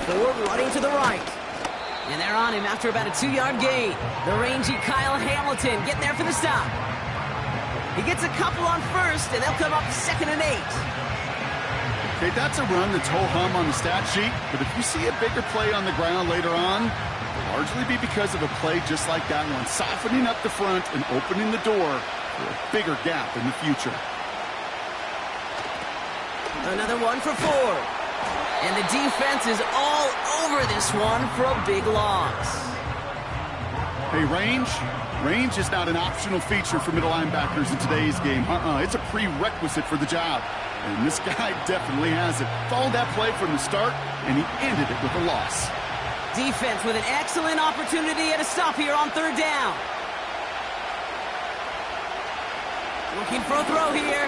Ford running to the right. And they're on him after about a 2-yard gain. The rangy Kyle Hamilton getting there for the stop. He gets a couple on 1st, and they'll come up 2nd and 8. Okay, that's a run that's ho-hum on the stat sheet, but if you see a bigger play on the ground later on, it'll largely be because of a play just like that one, softening up the front and opening the door for a bigger gap in the future. Another one for Ford. And the defense is all over this one for a big loss. Hey, range is not an optional feature for middle linebackers in today's game. It's a prerequisite for the job. And this guy definitely has it. Followed that play from the start, and he ended it with a loss. Defense with an excellent opportunity at a stop here on 3rd down. Looking for a throw here.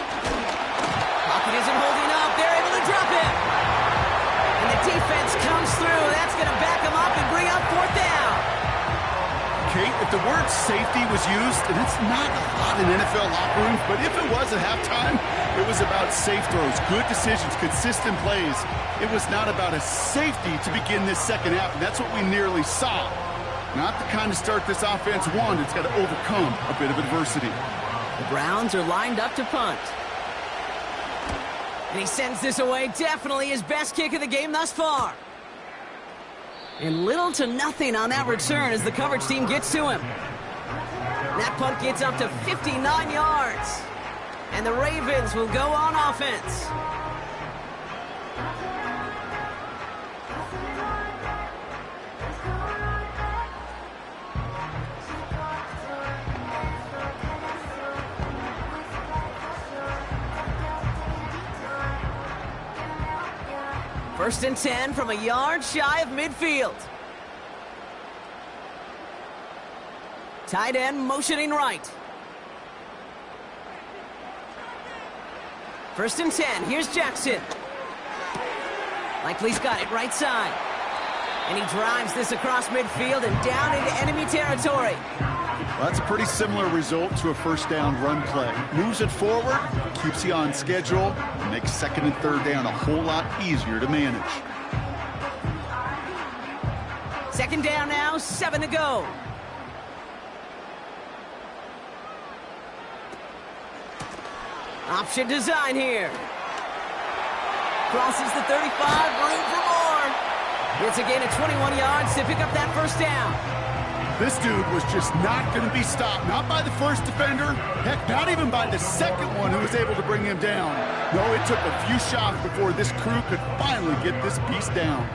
Pocket isn't holding up. They're able to drop it. And the defense comes through. That's going to back them up and bring up 4th down. Kate, if the word safety was used, and it's not a lot in NFL locker rooms, but if it was at halftime, it was about safe throws, good decisions, consistent plays. It was not about a safety to begin this second half, and that's what we nearly saw. Not the kind of start this offense wanted. It's got to overcome a bit of adversity. The Browns are lined up to punt. And he sends this away. Definitely his best kick of the game thus far. And little to nothing on that return as the coverage team gets to him. That punt gets up to 59 yards. And the Ravens will go on offense. First and 10 from a yard shy of midfield. Tight end motioning right. First and 10. Here's Jackson. Likely's got it right side. And he drives this across midfield and down into enemy territory. Well, that's a pretty similar result to a 1st down run play. Moves it forward, keeps you on schedule, and makes 2nd and 3rd down a whole lot easier to manage. 2nd down now, 7 to go. Option design here. Crosses the 35, room for more. It's a gain of 21 yards to pick up that 1st down. This dude was just not going to be stopped. Not by the first defender. Heck, not even by the second one who was able to bring him down. No, it took a few shots before this crew could finally get this piece down.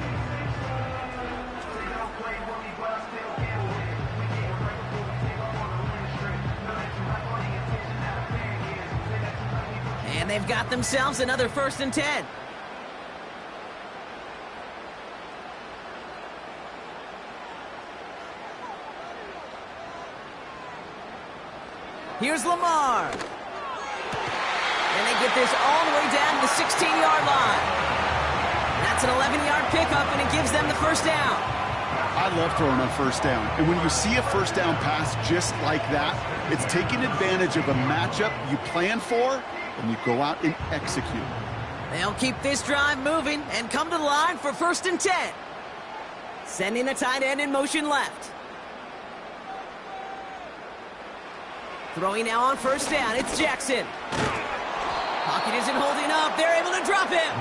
And they've got themselves another 1st and 10. Here's Lamar. And they get this all the way down to the 16-yard line. That's an 11-yard pickup, and it gives them the 1st down. I love throwing on 1st down. And when you see a 1st down pass just like that, it's taking advantage of a matchup you plan for, and you go out and execute. They'll keep this drive moving and come to the line for 1st and 10. Sending a tight end in motion left. Throwing now on 1st down, it's Jackson. Pocket isn't holding up, they're able to drop him.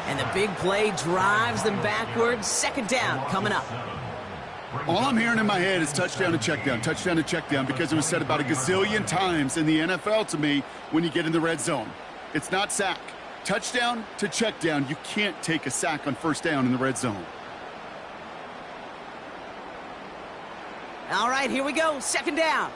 And the big play drives them backwards. 2nd down coming up. All I'm hearing in my head is touchdown to check down, because it was said about a gazillion times in the NFL to me when you get in the red zone. It's not sack. Touchdown to check down. You can't take a sack on first down in the red zone. All right, here we go. Second down.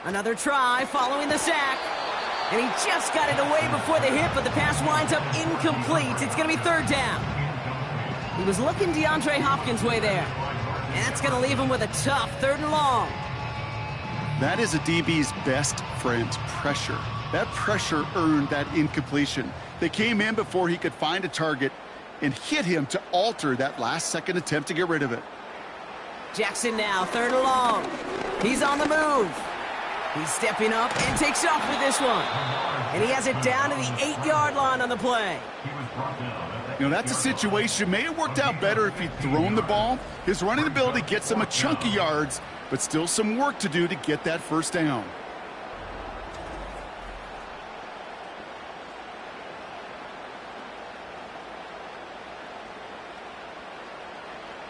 Another try following the sack. And he just got it away before the hit, but the pass winds up incomplete. It's going to be third down. He was looking DeAndre Hopkins' way there. And that's going to leave him with a tough third and long. That is a DB's best friend, pressure. That pressure earned that incompletion. They came in before he could find a target and hit him to alter that last-second attempt to get rid of it. Jackson now, third and long. He's on the move. He's stepping up and takes off with this one. And he has it down to the 8-yard line on the play. You know, that's a situation. May have worked out better if he'd thrown the ball. His running ability gets him a chunk of yards, but still some work to do to get that first down.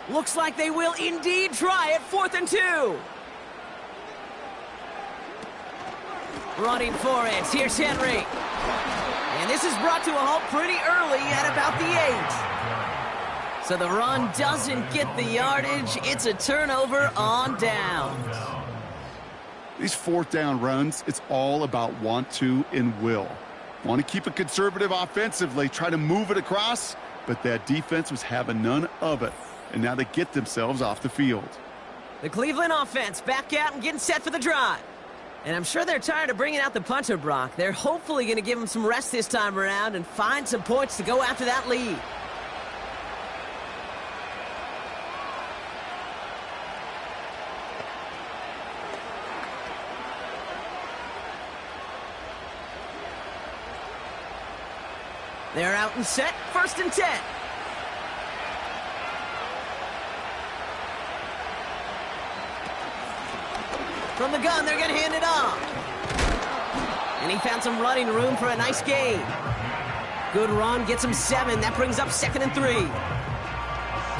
Looks like they will indeed try it. 4th and 2. Running for it. Here's Henry. And this is brought to a halt pretty early at about the 8. So the run doesn't get the yardage. It's a turnover on downs. These fourth down runs, it's all about want to and will. Want to keep it conservative offensively, try to move it across, but that defense was having none of it. And now they get themselves off the field. The Cleveland offense back out and getting set for the drive. And I'm sure they're tired of bringing out the punter, Brock. They're hopefully going to give him some rest this time around and find some points to go after that lead. They're out and set. 1st and 10. From the gun, they're going to hand it off. And he found some running room for a nice gain. Good run, gets him 7. That brings up 2nd and 3.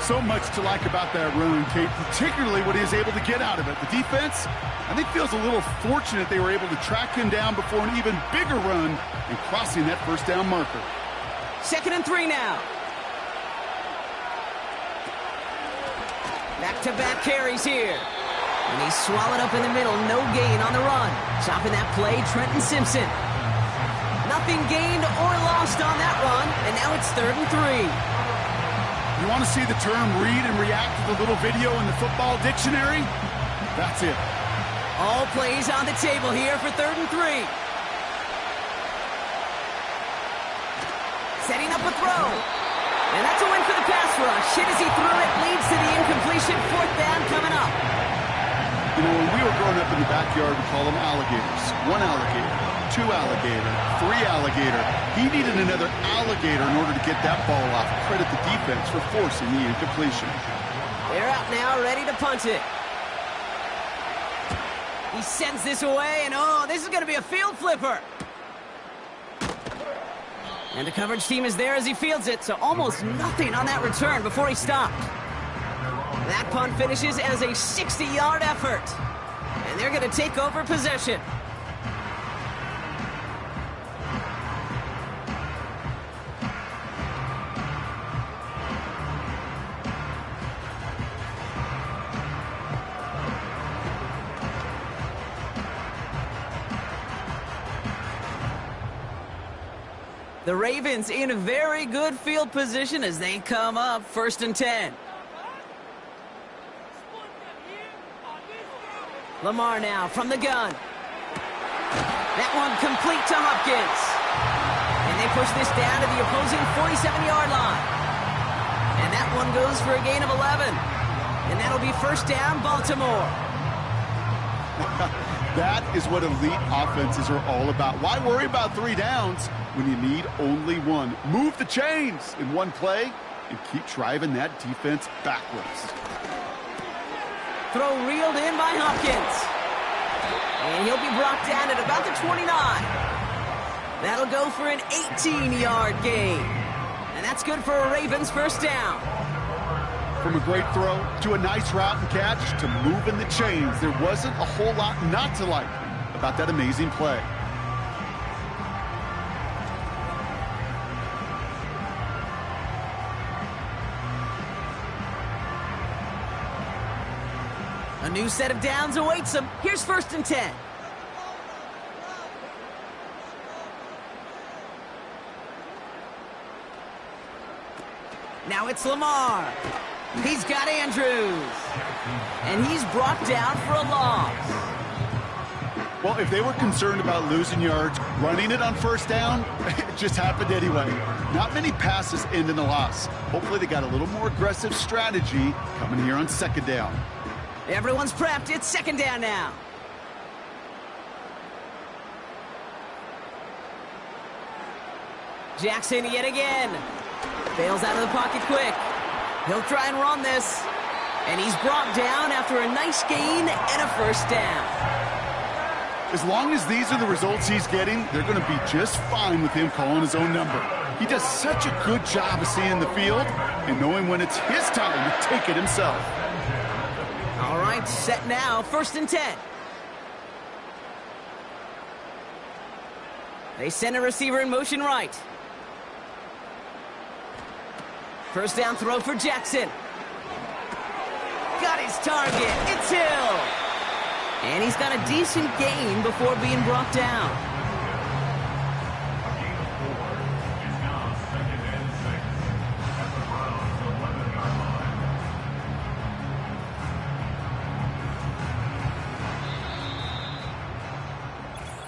So much to like about that run, Kate, particularly what he was able to get out of it. The defense, I think, feels a little fortunate they were able to track him down before an even bigger run and crossing that first down marker. 2nd and 3 now. Back-to-back carries here. And he's swallowed up in the middle. No gain on the run. Chopping that play, Trenton Simpson. Nothing gained or lost on that run. And now it's 3rd and 3. You want to see the term read and react to the little video in the football dictionary? That's it. All plays on the table here for 3rd and 3. Setting up a throw. And that's a win for the pass rush. Hit as he threw it. Leads to the incompletion. 4th down coming up. You know, when we were growing up in the backyard, we call them alligators. 1 alligator, 2 alligator, 3 alligator. He needed another alligator in order to get that ball off. Credit the defense for forcing the incompletion. They're out now, ready to punt it. He sends this away, and oh, this is going to be a field flipper. And the coverage team is there as he fields it, so almost nothing on that return before he stopped. That punt finishes as a 60-yard effort. And they're going to take over possession. The Ravens in a very good field position as they come up 1st and 10. Lamar now from the gun. That one complete to Hopkins. And they push this down to the opposing 47-yard line. And that one goes for a gain of 11. And that'll be 1st down, Baltimore. That is what elite offenses are all about. Why worry about 3 downs when you need only 1? Move the chains in one play and keep driving that defense backwards. Throw reeled in by Hopkins. And he'll be brought down at about the 29. That'll go for an 18-yard gain. And that's good for a Ravens first down. From a great throw to a nice route and catch to moving the chains, there wasn't a whole lot not to like about that amazing play. A new set of downs awaits them. Here's 1st and 10. Now it's Lamar. He's got Andrews. And he's brought down for a loss. Well, if they were concerned about losing yards, running it on 1st down, it just happened anyway. Not many passes end in a loss. Hopefully they got a little more aggressive strategy coming here on 2nd down. Everyone's prepped. It's 2nd down now. Jackson yet again. Bails out of the pocket quick. He'll try and run this. And he's brought down after a nice gain and a 1st down. As long as these are the results he's getting, they're going to be just fine with him calling his own number. He does such a good job of seeing the field and knowing when it's his time to take it himself. All right, set now, 1st and 10. They send a receiver in motion right. 1st down throw for Jackson. Got his target. It's Hill. And he's got a decent gain before being brought down.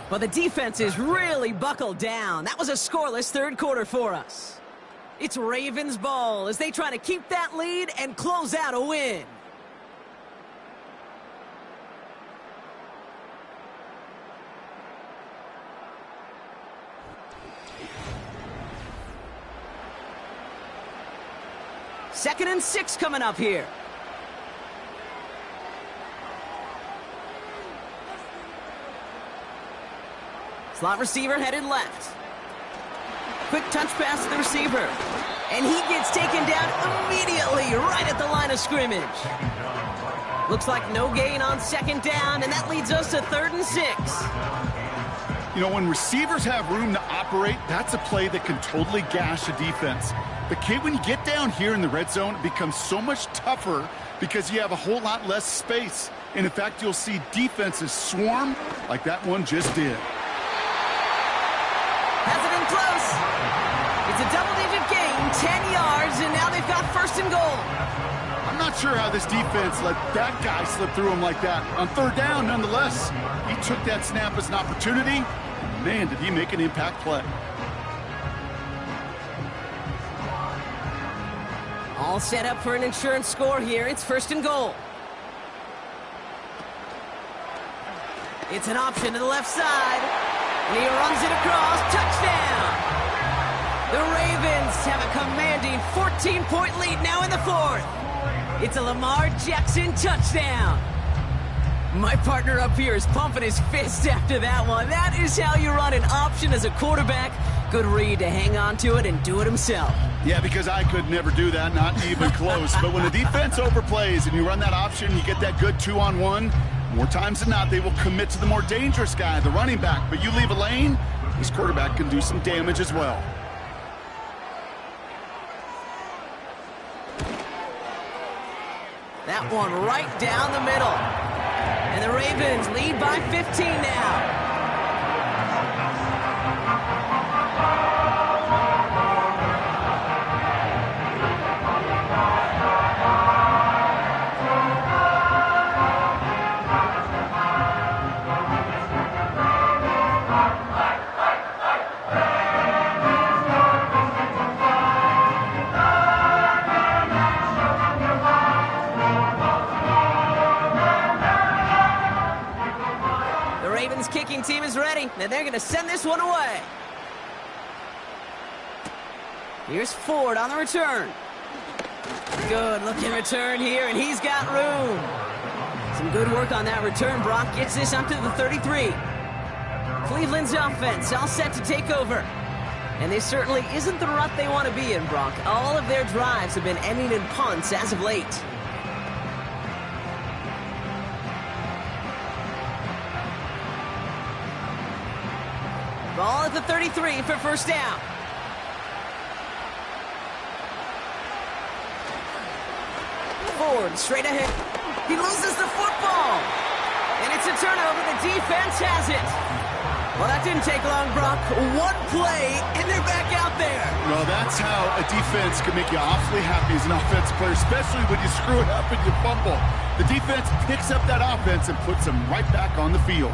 But the defense is really buckled down. That was a scoreless 3rd quarter for us. It's Ravens ball as they try to keep that lead and close out a win. Second and 6 coming up here. Slot receiver headed left. Quick touch pass to the receiver. And he gets taken down immediately right at the line of scrimmage. Looks like no gain on 2nd down, and that leads us to 3rd and 6. You know, when receivers have room to operate, that's a play that can totally gash a defense. But, Kate, when you get down here in the red zone, it becomes so much tougher because you have a whole lot less space. And, in fact, you'll see defenses swarm like that one just did. Has it in close. It's a double-digit gain, 10 yards, and now they've got 1st and goal. I'm not sure how this defense let that guy slip through him like that. On 3rd down, nonetheless, he took that snap as an opportunity. Man, did he make an impact play. All set up for an insurance score here. It's 1st and goal. It's an option to the left side. And he runs it across. Touchdown! The Ravens have a commanding 14-point lead now in the 4th. It's a Lamar Jackson touchdown. My partner up here is pumping his fist after that one. That is how you run an option as a quarterback. Good read to hang on to it and do it himself. Yeah, because I could never do that, not even close. But when the defense overplays and you run that option, you get that good 2-on-1, more times than not, they will commit to the more dangerous guy, the running back. But you leave a lane, this quarterback can do some damage as well. That one right down the middle. And the Ravens lead by 15 now. Kicking team is ready, and they're going to send this one away. Here's Ford on the return. Good looking return here, and he's got room. Some good work on that return. Brock gets this up to the 33. Cleveland's offense all set to take over. And this certainly isn't the rut they want to be in, Brock. All of their drives have been ending in punts as of late. Ball at the 33 for first down. Ford straight ahead. He loses the football. And it's a turnover. The defense has it. Well, that didn't take long, Brock. One play, and they're back out there. Well, that's how a defense can make you awfully happy as an offensive player, especially when you screw it up and you fumble. The defense picks up that offense and puts them right back on the field.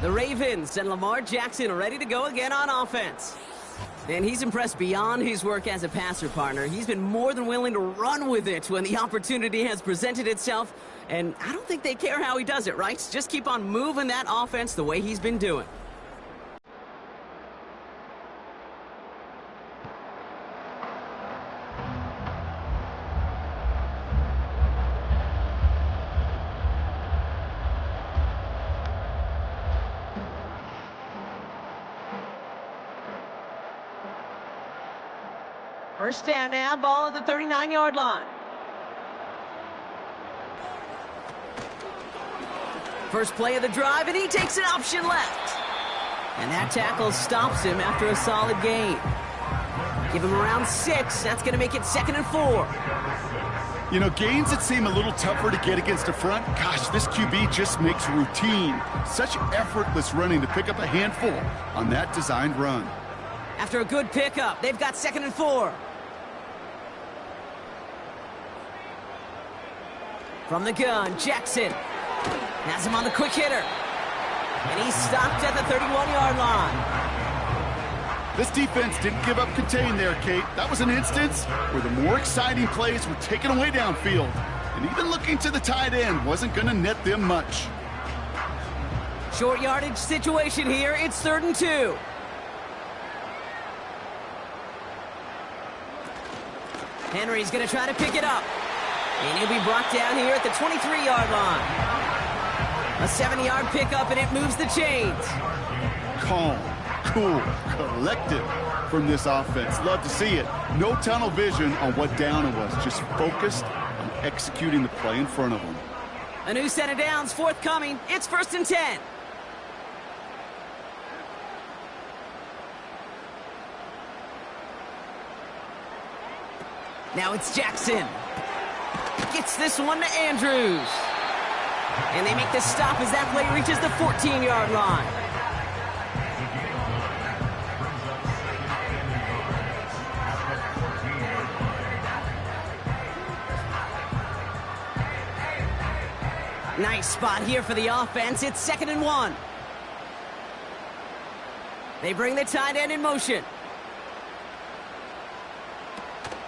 The Ravens and Lamar Jackson ready to go again on offense. And he's impressed beyond his work as a passer, partner. He's been more than willing to run with it when the opportunity has presented itself. And I don't think they care how he does it, right? Just keep on moving that offense the way he's been doing. First down now, ball at the 39-yard line. First play of the drive, and he takes an option left. And that tackle stops him after a solid gain. Give him around 6. That's going to make it 2nd and 4. You know, gains that seem a little tougher to get against the front, gosh, this QB just makes routine. Such effortless running to pick up a handful on that designed run. After a good pickup, they've got 2nd and 4. From the gun, Jackson has him on the quick hitter. And he's stopped at the 31-yard line. This defense didn't give up contain there, Kate. That was an instance where the more exciting plays were taken away downfield. And even looking to the tight end wasn't going to net them much. Short yardage situation here. It's 3rd and 2. Henry's going to try to pick it up. And he'll be brought down here at the 23-yard line. A 7-yard pickup, and it moves the chains. Calm, cool, collected from this offense. Love to see it. No tunnel vision on what down it was. Just focused on executing the play in front of them. A new set of downs forthcoming. It's 1st and 10. Now it's Jackson. Gets this one to Andrews. And they make the stop as that play reaches the 14-yard line. Nice spot here for the offense. It's 2nd and 1. They bring the tight end in motion.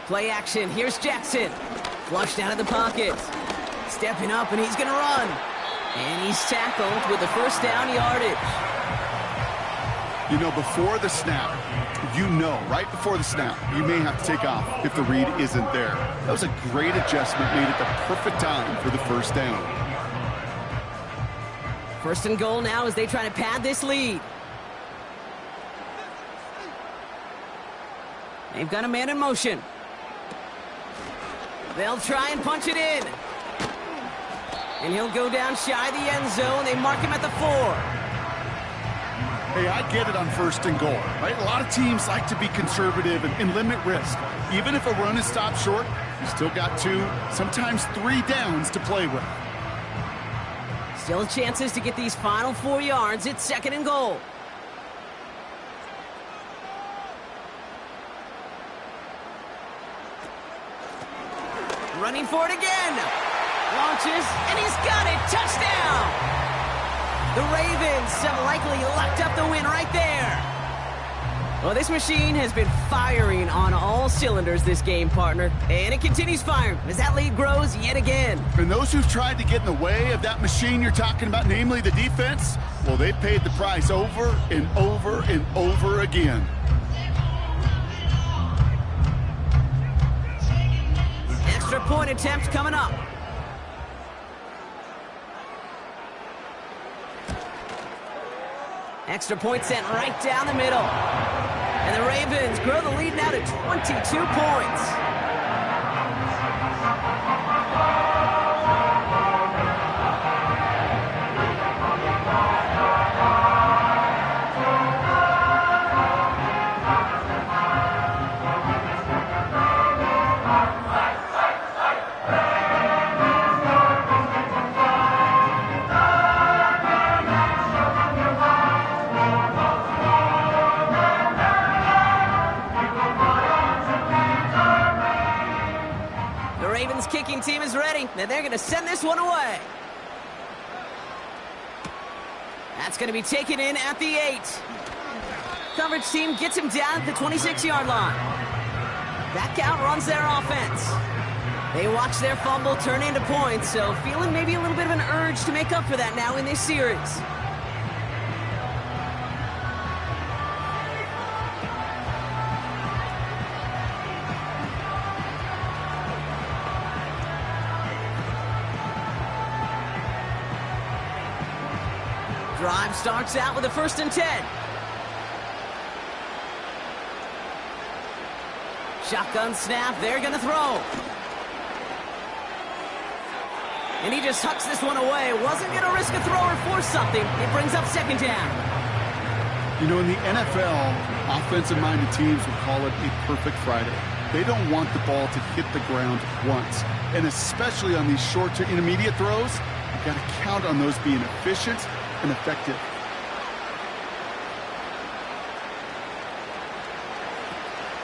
Play action. Here's Jackson. Flushed out of the pocket. Stepping up, and he's going to run. And he's tackled with the first down yardage. You know, before the snap, right before the snap, you may have to take off if the read isn't there. That was a great adjustment made at the perfect time for the first down. 1st and goal now as they try to pad this lead. They've got a man in motion. They'll try and punch it in. And he'll go down shy of the end zone. They mark him at the 4. Hey, I get it on 1st and goal, right? A lot of teams like to be conservative and limit risk. Even if a run is stopped short, you still got 2, sometimes 3 downs to play with. Still chances to get these final 4 yards. It's 2nd and goal. Running for it again. Launches, and he's got it. Touchdown! The Ravens have likely locked up the win right there. Well, this machine has been firing on all cylinders this game, partner. And it continues firing as that lead grows yet again. And those who've tried to get in the way of that machine you're talking about, namely the defense, well, they paid the price over and over and over again. Extra point attempt coming up. Extra point sent right down the middle. And the Ravens grow the lead now to 22 points. Kicking team is ready, and they're going to send this one away. That's going to be taken in at the 8. Coverage team gets him down at the 26-yard line. That count runs their offense. They watch their fumble turn into points, so feeling maybe a little bit of an urge to make up for that now in this series. Drive starts out with a 1st and 10. Shotgun snap, they're going to throw. And he just hucks this one away. Wasn't going to risk a throw or force something. It brings up 2nd down. You know, in the NFL, offensive-minded teams would call it a perfect Friday. They don't want the ball to hit the ground once. And especially on these short to intermediate throws, you've got to count on those being efficient and effective.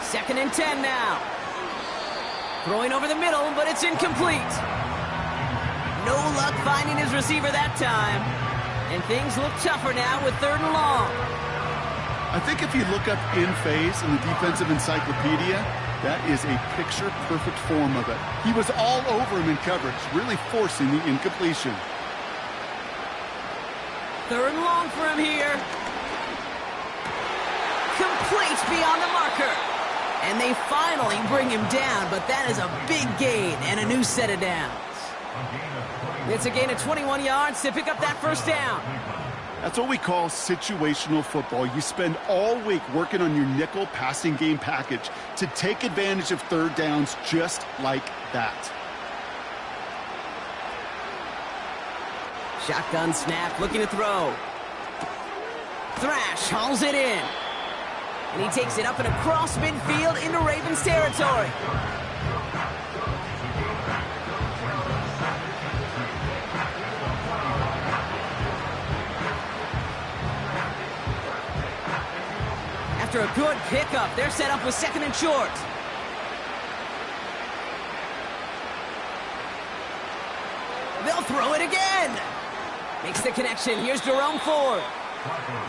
Second and 10 now. Throwing over the middle, but it's incomplete. No luck finding his receiver that time. And things look tougher now with 3rd and long. I think if you look up in phase in the defensive encyclopedia, that is a picture-perfect form of it. He was all over him in coverage, really forcing the incompletion. 3rd and long for him here. Complete beyond the marker. And they finally bring him down, but that is a big gain and a new set of downs. It's a gain of 21 yards to pick up that 1st down. That's what we call situational football. You spend all week working on your nickel passing game package to take advantage of 3rd downs just like that. Shotgun snap, looking to throw. Thrash hauls it in. And he takes it up and across midfield into Ravens territory. After a good pickup, they're set up with 2nd and short. They'll throw it again. Makes the connection. Here's Jerome Ford.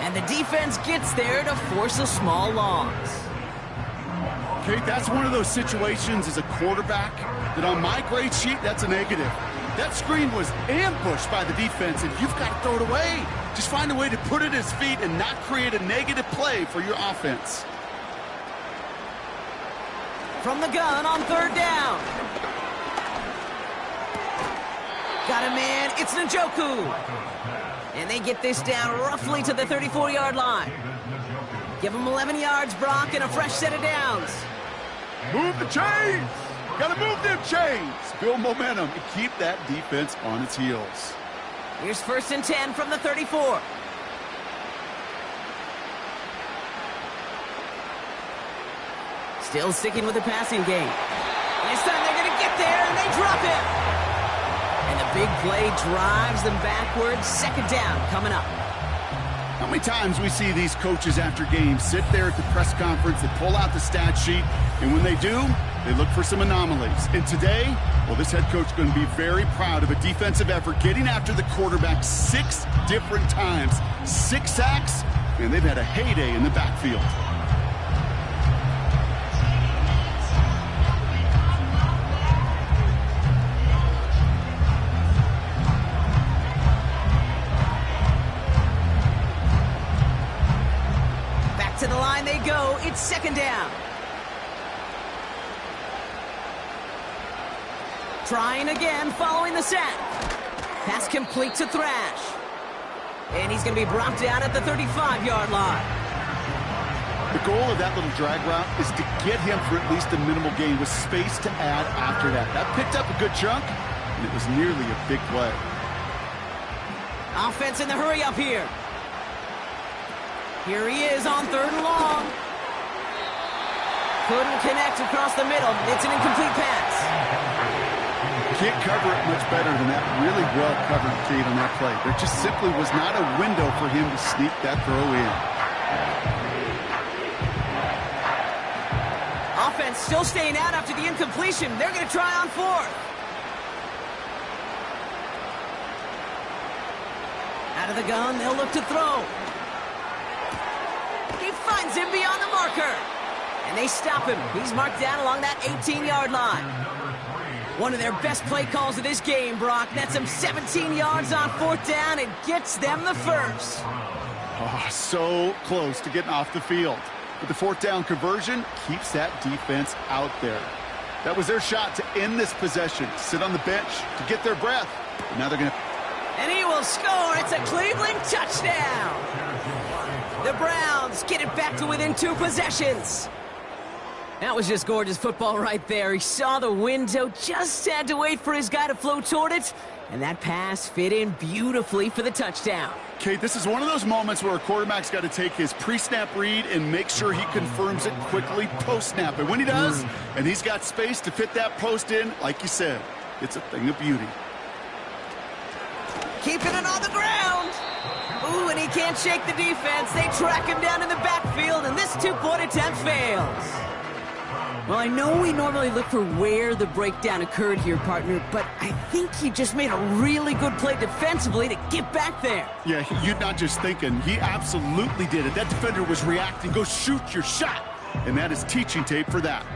And the defense gets there to force a small loss. Okay, that's one of those situations as a quarterback that on my grade sheet, that's a negative. That screen was ambushed by the defense, and you've got to throw it away. Just find a way to put it at his feet and not create a negative play for your offense. From the gun on 3rd down. Got a man, it's Njoku. And they get this down roughly to the 34-yard line. Give them 11 yards, Brock, and a fresh set of downs. Move the chains! Got to move them chains! Build momentum and keep that defense on its heels. Here's 1st and 10 from the 34. Still sticking with the passing game. This time they're going to get there, and they drop it. And the big play drives them backwards. 2nd down coming up. How many times we see these coaches after games sit there at the press conference, they pull out the stat sheet, and when they do, they look for some anomalies. And today, well, this head coach is going to be very proud of a defensive effort getting after the quarterback 6 different times. 6 sacks, and they've had a heyday in the backfield. To the line they go. It's 2nd down. Trying again following the sack. Pass complete to Thrash. And he's going to be brought down at the 35-yard line. The goal of that little drag route is to get him for at least a minimal gain with space to add after that. That picked up a good chunk, and it was nearly a big play. Offense in the hurry up here. Here he is on 3rd and long. Couldn't connect across the middle. It's an incomplete pass. Can't cover it much better than that. Really well covered, Kate, on that play. There just simply was not a window for him to sneak that throw in. Offense still staying out after the incompletion. They're going to try on 4th. Out of the gun, they'll look to throw. He finds him beyond the marker. And they stop him. He's marked down along that 18-yard line. One of their best play calls of this game, Brock. Nets them 17 yards on 4th down and gets them the first. Oh, so close to getting off the field. But the 4th down conversion keeps that defense out there. That was their shot to end this possession, sit on the bench to get their breath. And now they're going to... And he will score. It's a Cleveland touchdown. The Browns get it back to within 2 possessions. That was just gorgeous football right there. He saw the window, just had to wait for his guy to flow toward it, and that pass fit in beautifully for the touchdown. Kate, this is one of those moments where a quarterback's got to take his pre-snap read and make sure he confirms it quickly post-snap. And when he does, and he's got space to fit that post in, like you said, it's a thing of beauty. Keeping it on the ground. Ooh, and he can't shake the defense. They track him down in the backfield, and this 2-point attempt fails. Well, I know we normally look for where the breakdown occurred here, partner, but I think he just made a really good play defensively to get back there. Yeah, you're not just thinking. He absolutely did it. That defender was reacting. Go shoot your shot. And that is teaching tape for that.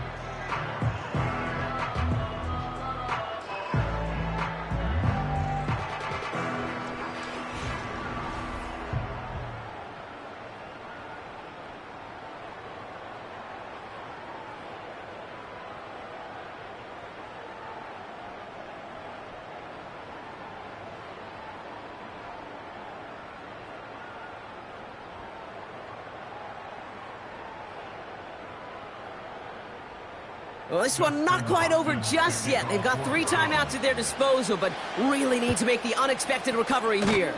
Well, this one not quite over just yet. They've got 3 timeouts at their disposal, but really need to make the unexpected recovery here.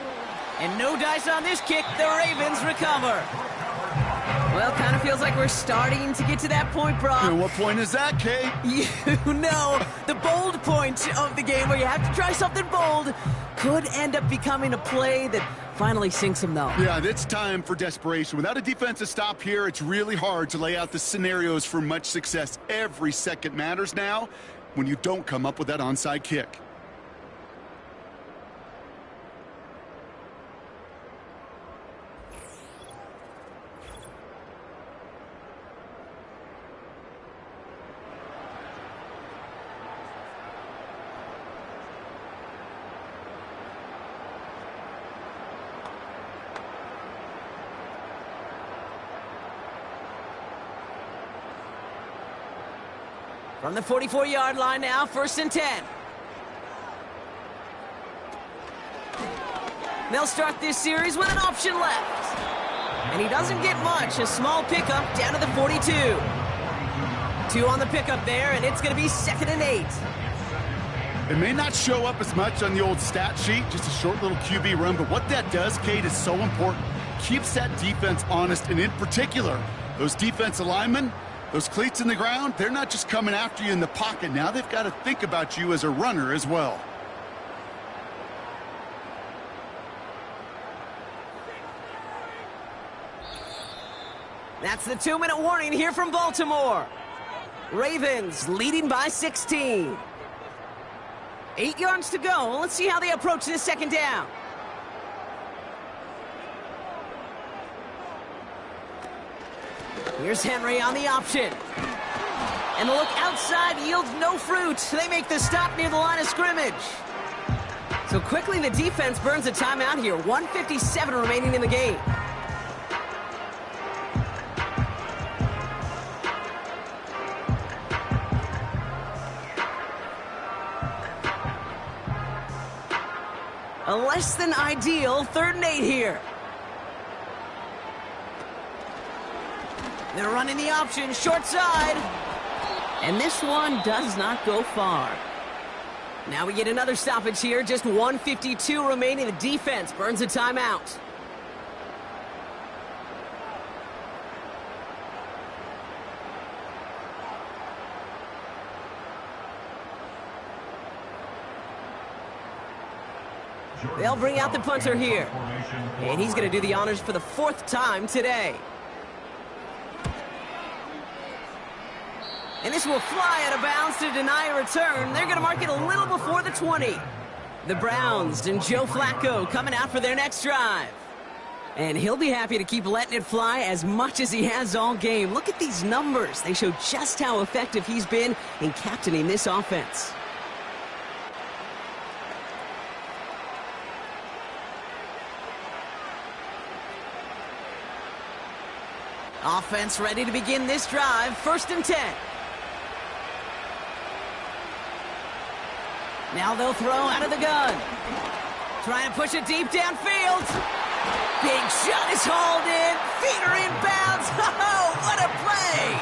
And no dice on this kick. The Ravens recover. Well, kind of feels like we're starting to get to that point, Brock. And what point is that, Kate? You know, the bold point of the game where you have to try something bold could end up becoming a play that finally sinks him, though. Yeah, it's time for desperation. Without a defensive stop here, it's really hard to lay out the scenarios for much success. Every second matters now when you don't come up with that onside kick. From the 44-yard line now, 1st and 10. They'll start this series with an option left. And he doesn't get much. A small pickup down to the 42. 2 on the pickup there, and it's going to be 2nd and 8. It may not show up as much on the old stat sheet, just a short little QB run, but what that does, Kate, is so important. Keeps that defense honest, and in particular, those defensive linemen, those cleats in the ground, they're not just coming after you in the pocket. Now they've got to think about you as a runner as well. That's the 2-minute warning here from Baltimore. Ravens leading by 16. 8 yards to go. Let's see how they approach this 2nd down. Here's Henry on the option. And the look outside yields no fruit. They make the stop near the line of scrimmage. So quickly the defense burns a timeout here. 1:57 remaining in the game. A less than ideal 3rd and 8 here. They're running the option, short side. And this one does not go far. Now we get another stoppage here. Just 1:52 remaining. The defense burns a timeout. They'll bring out the punter here. And he's going to do the honors for the 4th time today. And this will fly out of bounds to deny a return. They're going to mark it a little before the 20. The Browns and Joe Flacco coming out for their next drive. And he'll be happy to keep letting it fly as much as he has all game. Look at these numbers. They show just how effective he's been in captaining this offense. Offense ready to begin this drive. 1st and 10. Now they'll throw out of the gun. Trying to push it deep downfield. Big shot is hauled in. Feet are inbounds. Oh, what a play.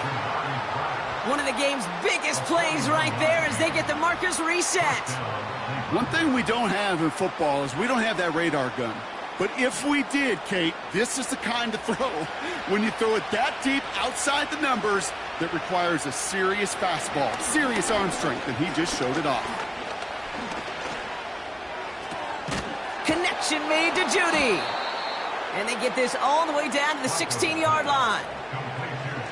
One of the game's biggest plays right there as they get the markers reset. One thing we don't have in football is we don't have that radar gun. But if we did, Kate, this is the kind of throw when you throw it that deep outside the numbers that requires a serious fastball, serious arm strength, and he just showed it off. Connection made to Judy. And they get this all the way down to the 16-yard line.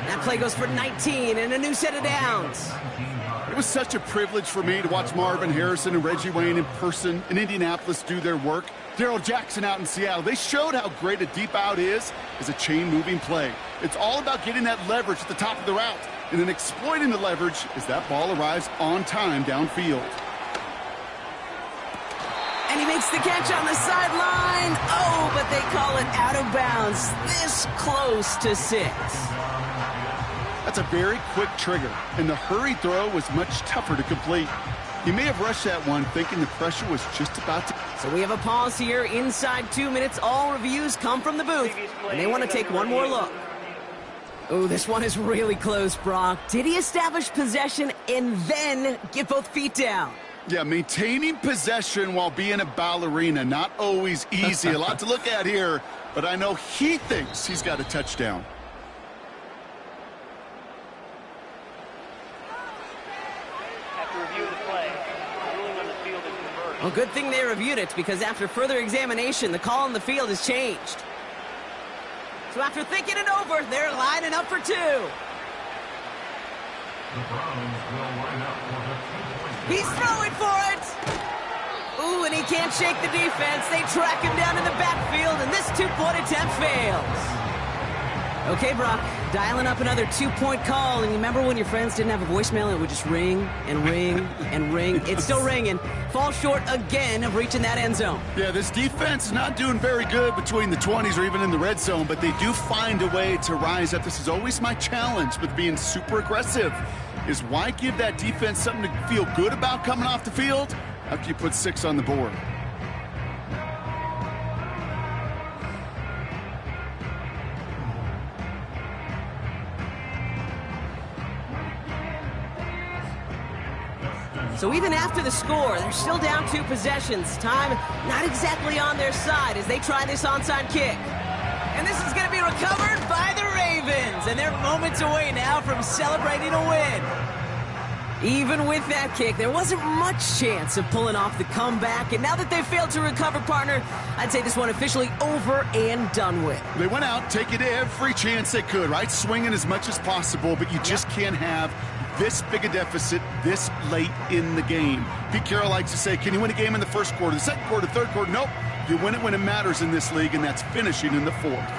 That play goes for 19 and a new set of downs. It was such a privilege for me to watch Marvin Harrison and Reggie Wayne in person in Indianapolis do their work. Darrell Jackson out in Seattle. They showed how great a deep out is as a chain-moving play. It's all about getting that leverage at the top of the route and then exploiting the leverage as that ball arrives on time downfield. And he makes the catch on the sideline. Oh, but they call it out of bounds. This close to 6. That's a very quick trigger, and the hurry throw was much tougher to complete. He may have rushed that one thinking the pressure was just about to... So we have a pause here inside 2 minutes. All reviews come from the booth, and they want to take one more look. Oh, this one is really close, Brock. Did he establish possession and then get both feet down? Yeah, maintaining possession while being a ballerina, not always easy. A lot to look at here, but I know he thinks he's got a touchdown. Well, good thing they reviewed it, because after further examination, the call on the field has changed. So after thinking it over, they're lining up for 2. He's throwing for it. Ooh, and he can't shake the defense. They track him down in the backfield, and this 2-point attempt fails. Okay, Brock, dialing up another 2-point call. And you remember when your friends didn't have a voicemail and it would just ring and ring and ring? It's still ringing. Falls short again of reaching that end zone. Yeah, this defense is not doing very good between the 20s or even in the red zone, but they do find a way to rise up. This is always my challenge with being super aggressive, is why give that defense something to feel good about coming off the field after you put 6 on the board? So even after the score, they're still down 2 possessions. Time not exactly on their side as they try this onside kick. And this is going to be recovered by the Ravens. And they're moments away now from celebrating a win. Even with that kick, there wasn't much chance of pulling off the comeback. And now that they've failed to recover, partner, I'd say this one officially over and done with. They went out taking every chance they could, right? Swinging as much as possible, but you just can't have this big a deficit this late in the game. Pete Carroll likes to say, can you win a game in the first quarter, the second quarter, third quarter? Nope. You win it when it matters in this league, and that's finishing in the 4th.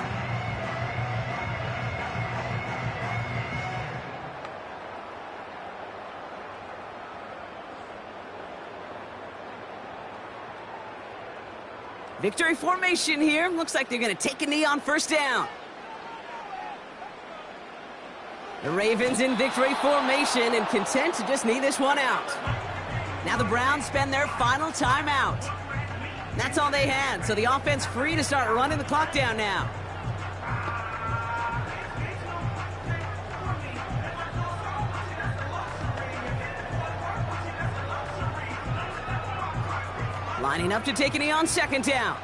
Victory formation here. Looks like they're going to take a knee on first down. The Ravens in victory formation and content to just knee this one out. Now the Browns spend their final timeout. That's all they had, so the offense free to start running the clock down now. Lining up to take a knee on second down.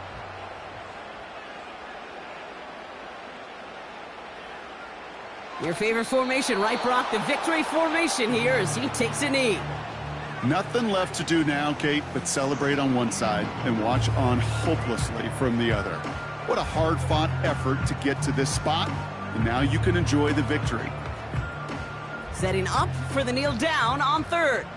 Your favorite formation, right, Brock? The victory formation here as he takes a knee. Nothing left to do now, Kate, but celebrate on one side and watch on hopelessly from the other. What a hard-fought effort to get to this spot, and now you can enjoy the victory. Setting up for the kneel down on third.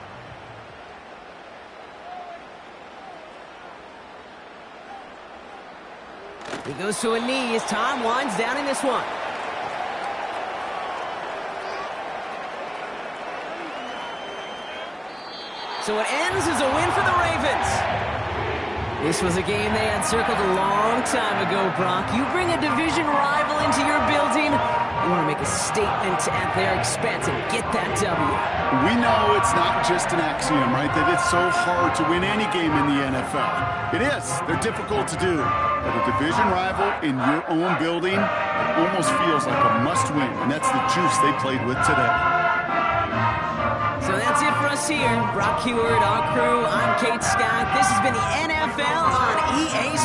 He goes to a knee as time winds down in this one. So it ends as a win for the Ravens. This was a game they had circled a long time ago, Brock. You bring a division rival into your building, you want to make a statement at their expense and get that W. We know it's not just an axiom, right, that it's so hard to win any game in the NFL. It is. They're difficult to do. But a division rival in your own building, it almost feels like a must-win, and that's the juice they played with today. So that's it for us here. Brock Heward, our crew, I'm Kate Scott. This has been the NFL